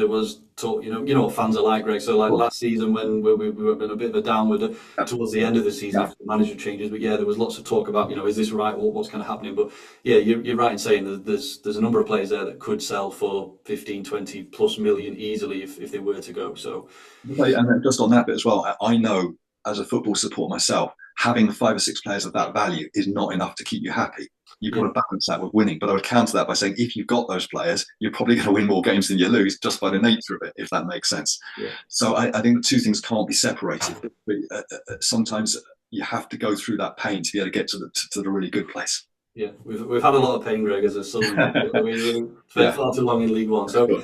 was talk. You know what fans are like, Greg. So like last season when we were in a bit of a downward towards the end of the season after the manager changes, but yeah, there was lots of talk about is this right? What's kind of happening? But yeah, you're right in saying that there's a number of players there that could sell for 15, 20 plus million easily if they were to go. So and just on that bit as well, I know as a football support myself having 5 or 6 players of that value is not enough to keep you happy. You've got to balance that with winning. But I would counter that by saying if you've got those players, you're probably going to win more games than you lose just by the nature of it, if that makes sense. Yeah. So I think the two things can't be separated. But sometimes you have to go through that pain to be able to get to the really good place. Yeah, we've had a lot of pain, Greg, as a Sunderland. We've spent far too long in League One. So,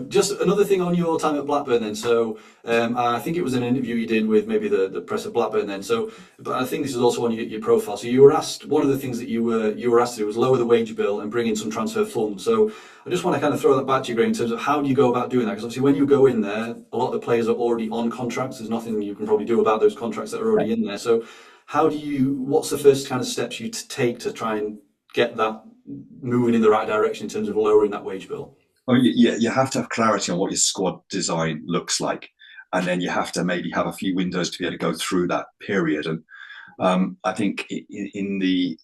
just another thing on your time at Blackburn then. So, I think it was an interview you did with maybe the press at Blackburn then. So, but I think this is also on your profile. So, you were asked, one of the things that you were asked to do was lower the wage bill and bring in some transfer funds. So, I just want to kind of throw that back to you, Greg, in terms of how do you go about doing that? Because obviously, when you go in there, a lot of the players are already on contracts. There's nothing you can probably do about those contracts that are already in there. So, what's the first kind of steps you take to try and get that moving in the right direction in terms of lowering that wage bill? Oh, yeah, you have to have clarity on what your squad design looks like, and then you have to maybe have a few windows to be able to go through that period. And I think in the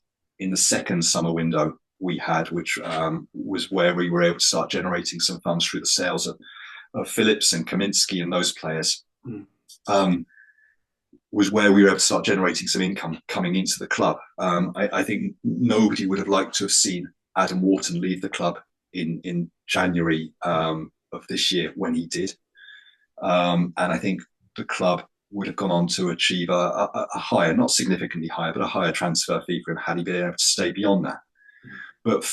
second summer window we had, which was where we were able to start generating some funds through the sales of Phillips and Kaminski and those players. Was where we were able to start generating some income coming into the club. I think nobody would have liked to have seen Adam Wharton leave the club in January of this year when he did. And I think the club would have gone on to achieve a higher, not significantly higher, but a higher transfer fee for him had he been able to stay beyond that. But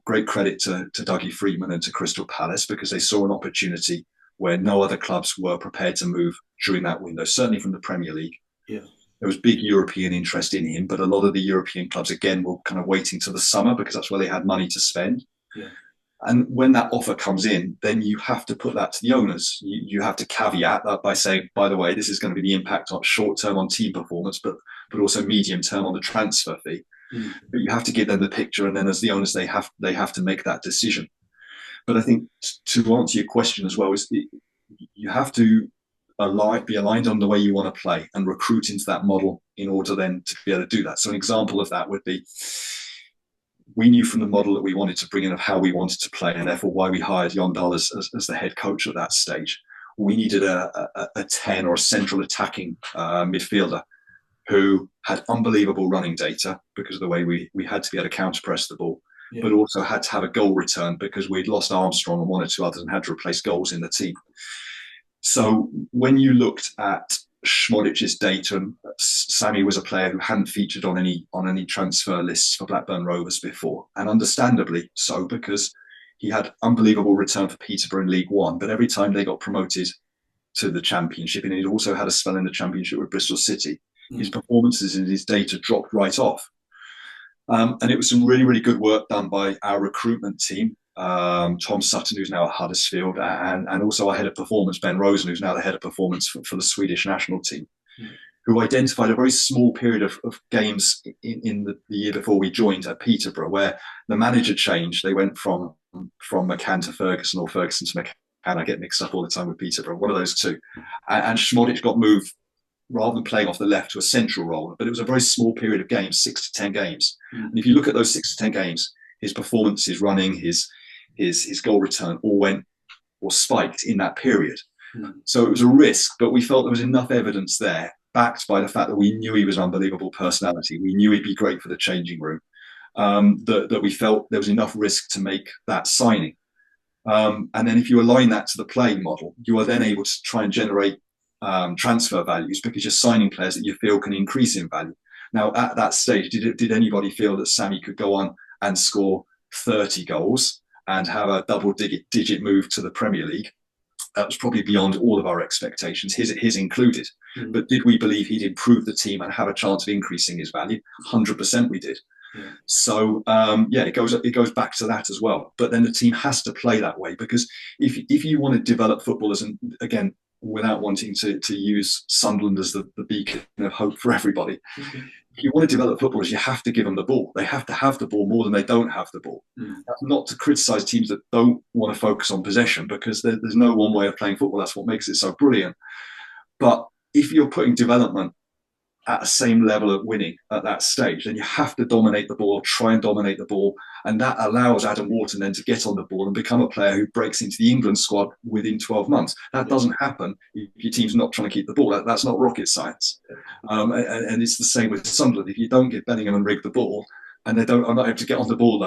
great credit to Dougie Freedman and to Crystal Palace, because they saw an opportunity where no other clubs were prepared to move during that window, certainly from the Premier League. Yeah. There was big European interest in him, but a lot of the European clubs, again, were kind of waiting till the summer because that's where they had money to spend. Yeah. And when that offer comes in, then you have to put that to the owners. You have to caveat that by saying, by the way, this is going to be the impact on short term on team performance, but also medium term on the transfer fee. But you have to give them the picture, and then as the owners, they have to make that decision. But I think to answer your question as well, is you have to be aligned on the way you want to play and recruit into that model in order then to be able to do that. So an example of that would be, we knew from the model that we wanted to bring in of how we wanted to play, and therefore why we hired Jon Dahl as the head coach at that stage. We needed a 10 or a central attacking midfielder who had unbelievable running data because of the way we had to be able to counter press the ball. Yeah. But also had to have a goal return because we'd lost Armstrong and 1 or 2 others and had to replace goals in the team. So when you looked at Schmodic's data, and Sammy was a player who hadn't featured on any transfer lists for Blackburn Rovers before, and understandably so, because he had unbelievable return for Peterborough in League One, but every time they got promoted to the Championship, and he'd also had a spell in the Championship with Bristol City, his performances and his data dropped right off. And it was some really, really good work done by our recruitment team, Tom Sutton, who's now at Huddersfield, and also our head of performance, Ben Rosen, who's now the head of performance for the Swedish national team, who identified a very small period of games in the year before we joined at Peterborough, where the manager changed. They went from McCann to Ferguson, or Ferguson to McCann. I get mixed up all the time with Peterborough, one of those two. And Schmodic got moved, rather than playing off the left, to a central role. But it was a very small period of games, 6 to 10 games. And if you look at those 6 to 10 games, his performance, his running, his goal return all went or spiked in that period. So it was a risk, but we felt there was enough evidence there, backed by the fact that we knew he was an unbelievable personality. We knew he'd be great for the changing room, that we felt there was enough risk to make that signing. And then if you align that to the playing model, you are then able to try and generate transfer values, because you're signing players that you feel can increase in value. Now, at that stage, did anybody feel that Sammy could go on and score 30 goals and have a double-digit move to the Premier League? That was probably beyond all of our expectations, his included. But did we believe he'd improve the team and have a chance of increasing his value? 100% we did. So it goes back to that as well. But then the team has to play that way, because if you want to develop footballers, and again, without wanting to use Sunderland as the beacon of hope for everybody, if you want to develop footballers, you have to give them the ball. They have to have the ball more than they don't have the ball. That's not to criticise teams that don't want to focus on possession, because there's no one way of playing football. That's what makes it so brilliant. But if you're putting development at the same level of winning at that stage, then you have to dominate the ball, try and dominate the ball. And that allows Adam Wharton then to get on the ball and become a player who breaks into the England squad within 12 months. That doesn't happen if your team's not trying to keep the ball. That's not rocket science. And it's the same with Sunderland. If you don't give Bellingham and Rigg the ball, and are not able to get on the ball,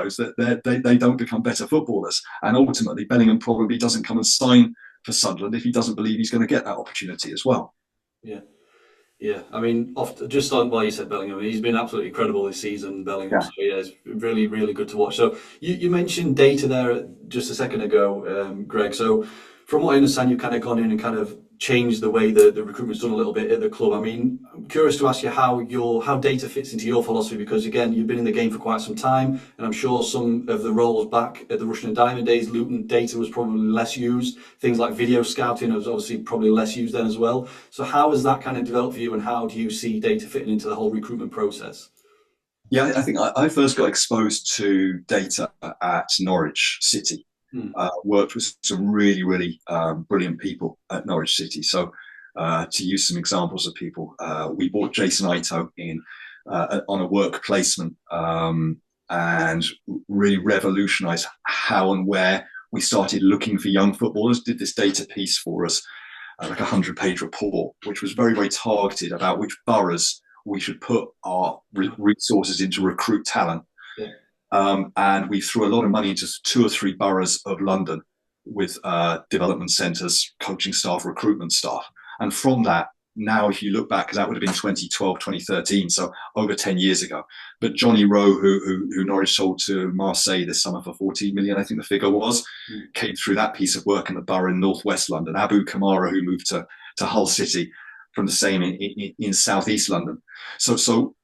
they don't become better footballers. And ultimately, Bellingham probably doesn't come and sign for Sunderland if he doesn't believe he's going to get that opportunity as well. Yeah. Yeah, I mean, just on you said Bellingham, he's been absolutely incredible this season, Bellingham. Yeah. So yeah, it's really, really good to watch. So you mentioned data there just a second ago, Greg. So from what I understand, you've kind of gone in and kind of changed the way the recruitment's done a little bit at the club. I mean, I'm curious to ask you how data fits into your philosophy, because again, you've been in the game for quite some time, and I'm sure some of the roles back at the Russian and Diamond days, Luton, data was probably less used. Things like video scouting was obviously probably less used then as well. So how has that kind of developed for you, and how do you see data fitting into the whole recruitment process? Yeah, I think I first got exposed to data at Norwich City. Worked with some really, really brilliant people at Norwich City. So to use some examples of people, we bought Jason Ito in on a work placement and really revolutionised how and where we started looking for young footballers. Did this data piece for us, like a 100-page report, which was very, very targeted about which boroughs we should put our resources into recruit talent. Yeah. And we threw a lot of money into 2 or 3 boroughs of London with development centres, coaching staff, recruitment staff. And from that, now if you look back, because that would have been 2012, 2013, so over 10 years ago. But Johnny Rowe, who Norwich sold to Marseille this summer for 14 million, I think the figure was, came through that piece of work in the borough in northwest London. Abu Kamara, who moved to Hull City from the same in southeast London. So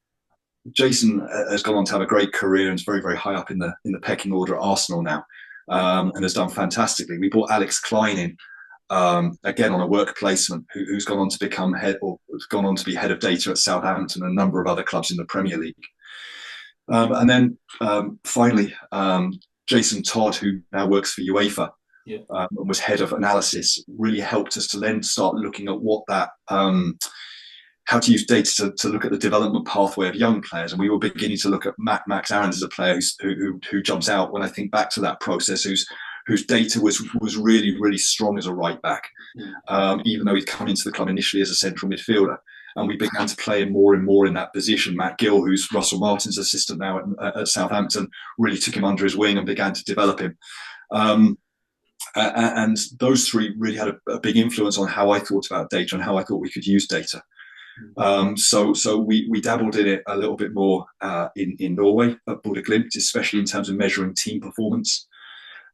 Jason has gone on to have a great career and is very, very high up in the pecking order at Arsenal now, and has done fantastically. We brought Alex Klein in, again on a work placement, who's gone on to become gone on to be head of data at Southampton and a number of other clubs in the Premier League. And then finally, Jason Todd, who now works for UEFA, and was head of analysis, really helped us to then start looking at what that how to use data to look at the development pathway of young players. And we were beginning to look at Max Aarons as a player who jumps out when I think back to that process, whose data was really, really strong as a right back, even though he'd come into the club initially as a central midfielder. And we began to play him more and more in that position. Matt Gill, who's Russell Martin's assistant now at Southampton, really took him under his wing and began to develop him. And those 3 really had a big influence on how I thought about data and how I thought we could use data. So we dabbled in it a little bit more in Norway at Bodo Glimt, especially in terms of measuring team performance.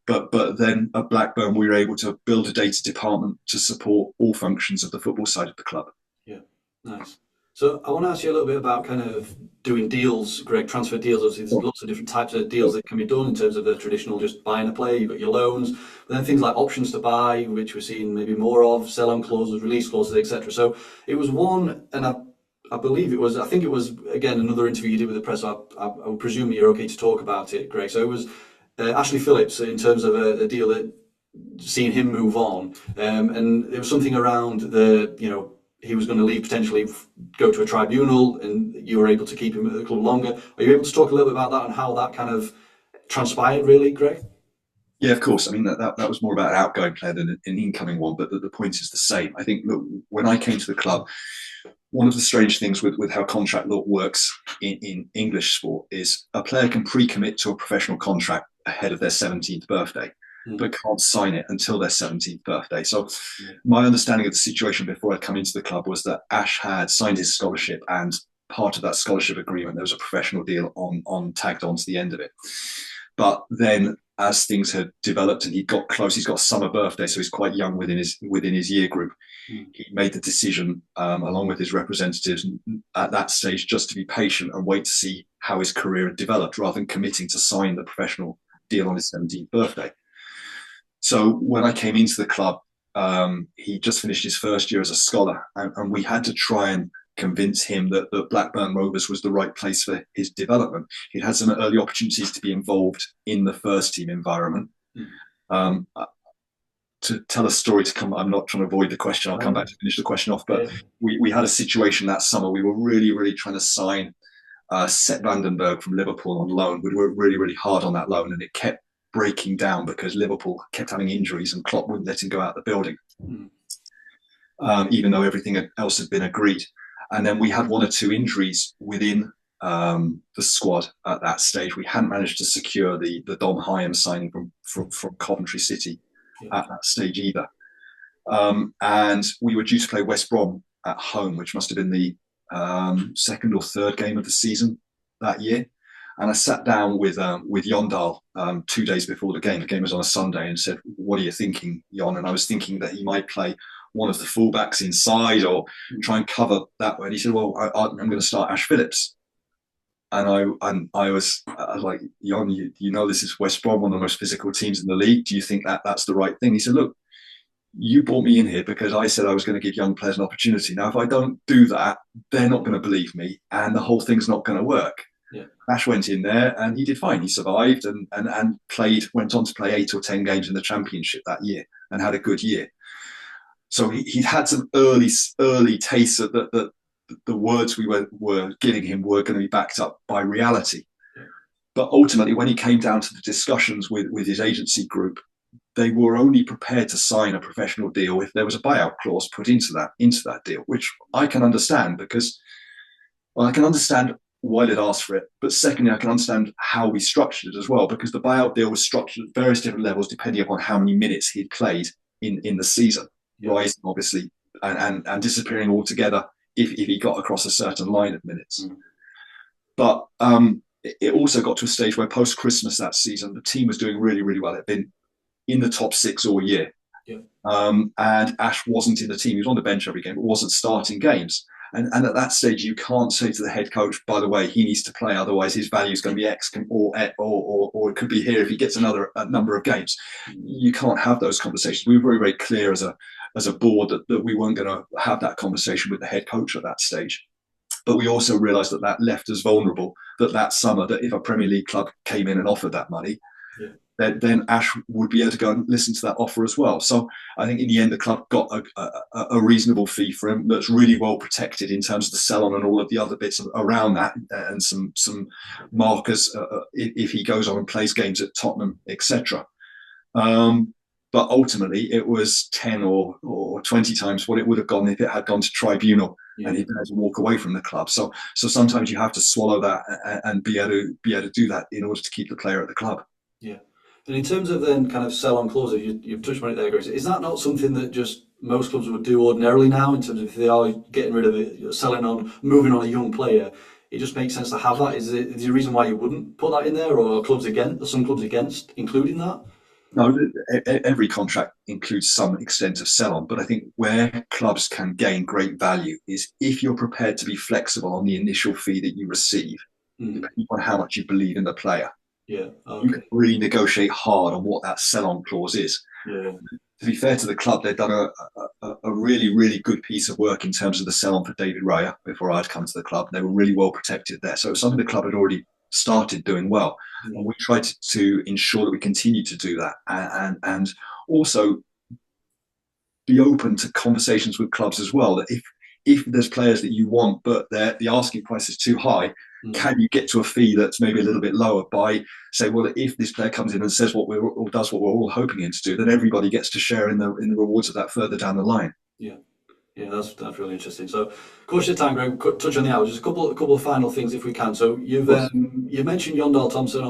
But then at Blackburn, we were able to build a data department to support all functions of the football side of the club. Yeah, nice. So I want to ask you a little bit about kind of doing deals, Greg, transfer deals. Obviously, there's lots of different types of deals that can be done in terms of the traditional just buying a player. You've got your loans, but then things like options to buy, which we're seeing maybe more of, sell-on clauses, release clauses, etc. So it was one, and I believe it was, I think it was, again, another interview you did with the press. I would presume that you're okay to talk about it, Greg. So it was Ashley Phillips in terms of a deal that seeing him move on, and there was something around he was going to leave, potentially go to a tribunal, and you were able to keep him at the club longer. Are you able to talk a little bit about that and how that kind of transpired, really, Greg? Yeah, of course. I mean, that was more about an outgoing player than an incoming one, but the point is the same. I think that when I came to the club, one of the strange things with how contract law works in English sport is a player can pre-commit to a professional contract ahead of their 17th birthday, but can't sign it until their 17th birthday. So my understanding of the situation before I'd come into the club was that Ash had signed his scholarship, and part of that scholarship agreement, there was a professional deal on tagged on to the end of it. But then as things had developed and he got close, he's got a summer birthday, so he's quite young within his year group. He made the decision, along with his representatives at that stage, just to be patient and wait to see how his career had developed, rather than committing to sign the professional deal on his 17th birthday. So when I came into the club, he just finished his first year as a scholar, and we had to try and convince him that Blackburn Rovers was the right place for his development. He'd had some early opportunities to be involved in the first team environment. to tell a story to come. I'm not trying to avoid the question. I'll come back to finish the question off. But we had a situation that summer. We were really trying to sign Sepp Vandenberg from Liverpool on loan. We were really hard on that loan, and it kept breaking down because Liverpool kept having injuries and Klopp wouldn't let him go out the building, even though everything else had been agreed. And then we had one or two injuries within the squad at that stage. We hadn't managed to secure the Dom Hyam signing from Coventry City at that stage either. And we were due to play West Brom at home, which must have been the second or third game of the season that year. And I sat down with Jondal 2 days before the game. The game was on a Sunday, and said, "What are you thinking, Jon?" And I was thinking that he might play one of the fullbacks inside or try and cover that way. And he said, "Well, I'm going to start Ash Phillips." And I was like, "Jon, you know this is West Brom, one of the most physical teams in the league. Do you think that that's the right thing?" He said, "Look, you brought me in here because I said I was going to give young players an opportunity. Now, if I don't do that, they're not going to believe me, and the whole thing's not going to work." Yeah. Ash went in there and he did fine. He survived and went on to play 8 or 10 games in the Championship that year and had a good year. So he'd had some early tastes of that the words we were giving him were going to be backed up by reality. Yeah. But ultimately, when he came down to the discussions with his agency group, they were only prepared to sign a professional deal if there was a buyout clause put into that deal, which I can understand because, well, I can understand why they'd asked for it. But secondly, I can understand how we structured it as well, because the buyout deal was structured at various different levels depending upon how many minutes he'd played in the season, rising obviously and disappearing altogether if he got across a certain line of minutes. But it also got to a stage where post-Christmas that season, the team was doing really well. It had been in the top 6 all year. Yeah. And Ash wasn't in the team. He was on the bench every game, but wasn't starting games. And at that stage, you can't say to the head coach, "By the way, he needs to play, otherwise his value is going to be X, or it could be here if he gets a number of games." You can't have those conversations. We were very clear as a board that we weren't going to have that conversation with the head coach at that stage. But we also realised that left us vulnerable, that summer, that if a Premier League club came in and offered that money, then Ash would be able to go and listen to that offer as well. So I think in the end, the club got a reasonable fee for him that's really well protected in terms of the sell-on and all of the other bits around that, and some markers if he goes on and plays games at Tottenham, etc. But ultimately, it was 10 or 20 times what it would have gone if it had gone to tribunal and he'd been able to walk away from the club. So sometimes you have to swallow that and be able to do that in order to keep the player at the club. Yeah. And in terms of then kind of sell-on clauses, you've touched on it there, Grace. Is that not something that just most clubs would do ordinarily now, in terms of if they are getting rid of it, moving on a young player? It just makes sense to have that. Is there a reason why you wouldn't put that in there, or are some clubs against including that? No, every contract includes some extent of sell-on, but I think where clubs can gain great value is if you're prepared to be flexible on the initial fee that you receive, depending on how much you believe in the player. Yeah, okay. You can really negotiate hard on what that sell-on clause is. Yeah. To be fair to the club, they've done a really good piece of work in terms of the sell-on for David Raya before I'd come to the club. They were really well protected there. So it was something the club had already started doing well. Yeah. And we tried to ensure that we continue to do that and also be open to conversations with clubs as well. That if there's players that you want, but the asking price is too high, can you get to a fee that's maybe a little bit lower by say, well, if this player comes in and says does what we're all hoping him to do, then everybody gets to share in the rewards of that further down the line. Yeah, that's really interesting. So, course your time, Greg. Touch on the hours. Just a couple of final things if we can. So you mentioned Jondal Thompson,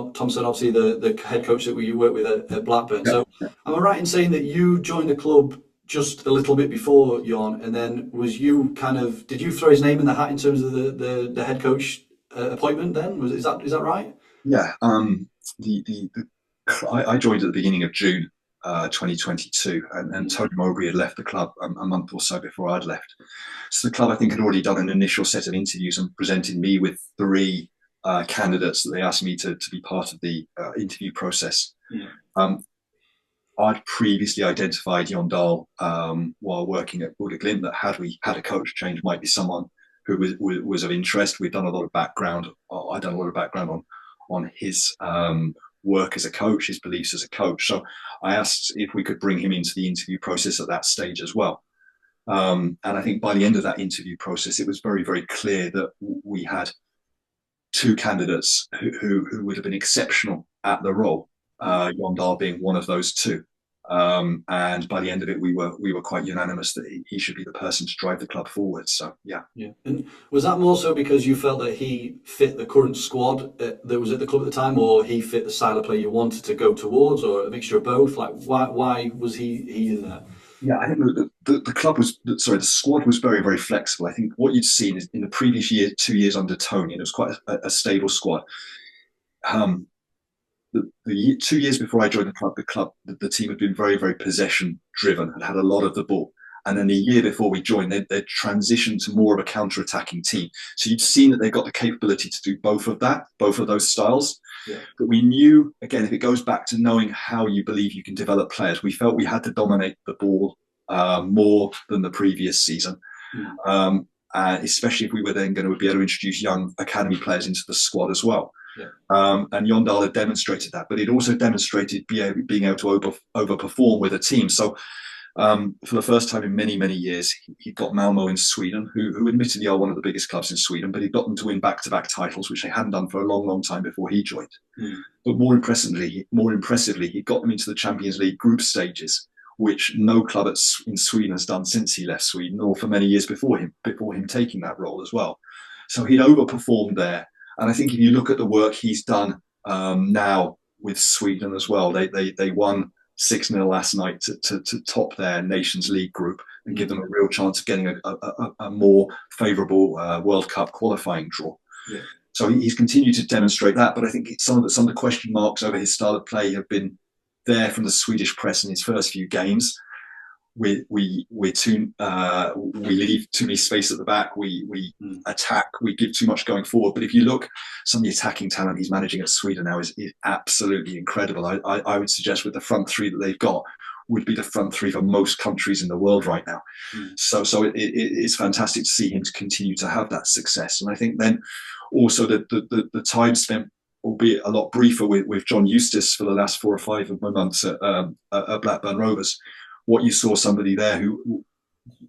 obviously the head coach that you work with at Blackburn. Yeah. So am I right in saying that you joined the club just a little bit before Jon, and then did you throw his name in the hat in terms of the head coach appointment then? Is that right? Yeah. I joined at the beginning of June 2022, and Tony Mowbray had left the club a month or so before I'd left. So the club, I think, had already done an initial set of interviews and presented me with 3 candidates that they asked me to be part of the interview process. Yeah. I'd previously identified Jondal while working at Bodo Glimt that had we had a coach change, might be someone who was of interest. We'd done a lot of background. I'd done a lot of background on his work as a coach, his beliefs as a coach. So I asked if we could bring him into the interview process at that stage as well. And I think by the end of that interview process, it was very, very clear that we had two candidates who would have been exceptional at the role, Jon Dahl being one of those two. And by the end of it, we were quite unanimous that he should be the person to drive the club forward. So yeah. And was that more so because you felt that he fit the current squad that was at the club at the time, or he fit the style of play you wanted to go towards, or a mixture of both? Like, why was he in there? Yeah, I think the squad was very, very flexible. I think what you'd seen is in the previous 2 years under Tony, and it was quite a stable squad. The 2 years before I joined the team had been very, very possession driven and had a lot of the ball. And then the year before we joined, they'd transitioned to more of a counter-attacking team. So you'd seen that they got the capability to do both of those styles. Yeah. But we knew, again, if it goes back to knowing how you believe you can develop players, we felt we had to dominate the ball more than the previous season. Especially if we were then going to be able to introduce young academy players into the squad as well. Yeah. And Jon Dahl had demonstrated that, but he'd also demonstrated being able to overperform with a team. So for the first time in many, many years, he got Malmo in Sweden, who admittedly are one of the biggest clubs in Sweden, but he got them to win back-to-back titles, which they hadn't done for a long, long time before he joined. But more impressively, he got them into the Champions League group stages, which no club in Sweden has done since he left Sweden, or for many years before him taking that role as well. So he'd overperformed there. And I think if you look at the work he's done now with Sweden as well, they won 6-0 last night to top their Nations League group and give them a real chance of getting a more favourable World Cup qualifying draw. Yeah. So he's continued to demonstrate that. But I think some of the question marks over his style of play have been there from the Swedish press in his first few games. We leave too many space at the back. We attack. We give too much going forward. But if you look, some of the attacking talent he's managing at Sweden now is absolutely incredible. I would suggest with the front three that they've got would be the front three for most countries in the world right now. So it's fantastic to see him to continue to have that success. And I think then also the time spent, albeit a lot briefer, with John Eustace for the last 4 or 5 months at Blackburn Rovers. What you saw somebody there who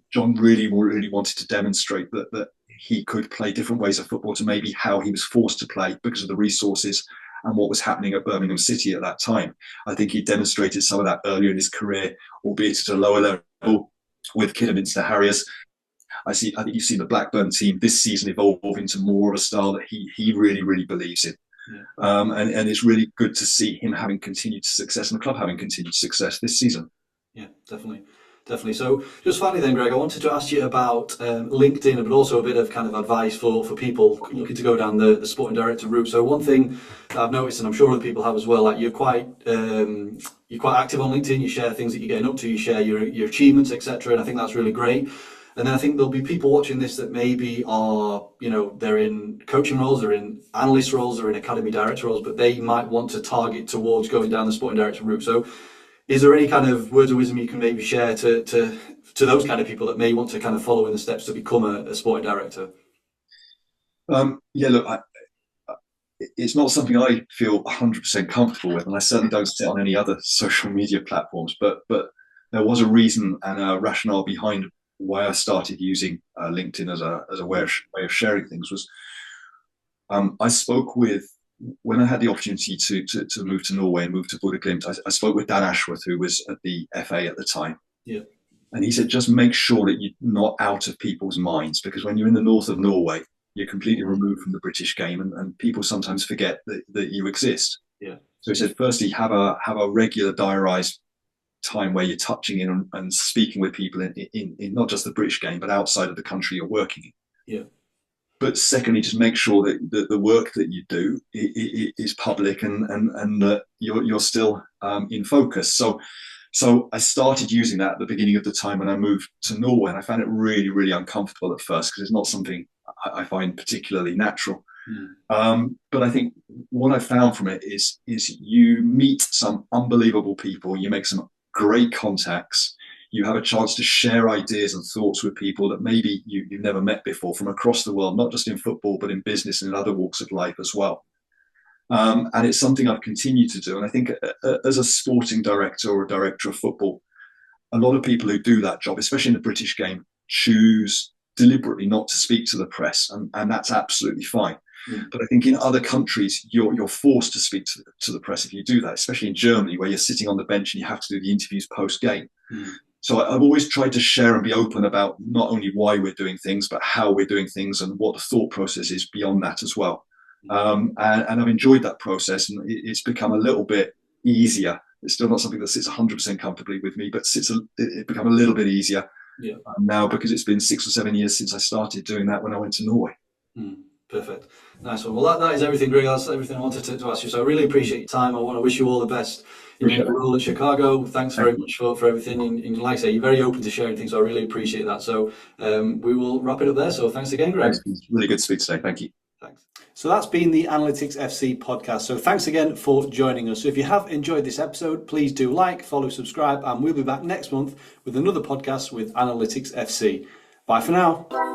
John really wanted to demonstrate that he could play different ways of football to maybe how he was forced to play because of the resources and what was happening at Birmingham City at that time. I think he demonstrated some of that earlier in his career, albeit at a lower level with Kidderminster Harriers. I think you've seen the Blackburn team this season evolve into more of a style that he really believes in. Yeah. And it's really good to see him having continued success and the club having continued success this season. Yeah, definitely. So just finally then, Greg, I wanted to ask you about LinkedIn, but also a bit of kind of advice for people looking to go down the sporting director route. So one thing that I've noticed, and I'm sure other people have as well, like you're quite active on LinkedIn. You share things that you're getting up to, you share your achievements, etc. And I think that's really great. And then I think there'll be people watching this that maybe are, they're in coaching roles, they're in analyst roles, they're in academy director roles, but they might want to target towards going down the sporting director route. So is there any kind of words of wisdom you can maybe share to those kind of people that may want to kind of follow in the steps to become a sporting director? Yeah, look, it's not something I feel 100% comfortable with, and I certainly don't sit on any other social media platforms, but there was a reason and a rationale behind why I started using LinkedIn as a way of sharing things. Was I spoke with, when I had the opportunity to move to Norway and move to Bodo Glimt, I spoke with Dan Ashworth, who was at the FA at the time. Yeah. And he said, just make sure that you're not out of people's minds, because when you're in the north of Norway, you're completely removed from the British game, and people sometimes forget that you exist. Yeah. So he said, firstly, have a regular diarised time where you're touching in and speaking with people in not just the British game, but outside of the country you're working in. Yeah. But secondly, just make sure that the work that you do is public and that you're still in focus. So I started using that at the beginning of the time when I moved to Norway, and I found it really uncomfortable at first because it's not something I find particularly natural. But I think what I found from it is you meet some unbelievable people, you make some great contacts. You have a chance to share ideas and thoughts with people that maybe you've never met before from across the world, not just in football, but in business and in other walks of life as well. And it's something I've continued to do. And I think as a sporting director or a director of football, a lot of people who do that job, especially in the British game, choose deliberately not to speak to the press, and that's absolutely fine. But I think in other countries, you're forced to speak to the press if you do that, especially in Germany, where you're sitting on the bench and you have to do the interviews post-game. So I've always tried to share and be open about not only why we're doing things, but how we're doing things and what the thought process is beyond that as well. And I've enjoyed that process, and it's become a little bit easier. It's still not something that sits 100% comfortably with me, but it's become a little bit easier now, because it's been 6 or 7 years since I started doing that when I went to Norway. Perfect. Nice one. Well, that is everything, Greg. That's everything I wanted to ask you. So I really appreciate your time. I want to wish you all the best in your role at Chicago. Thanks very much for everything. And like I say, you're very open to sharing things, so I really appreciate that. So we will wrap it up there. So thanks again, Greg. It's really good to speak today. Thank you. Thanks. So that's been the Analytics FC podcast. So thanks again for joining us. So if you have enjoyed this episode, please do like, follow, subscribe, and we'll be back next month with another podcast with Analytics FC. Bye for now.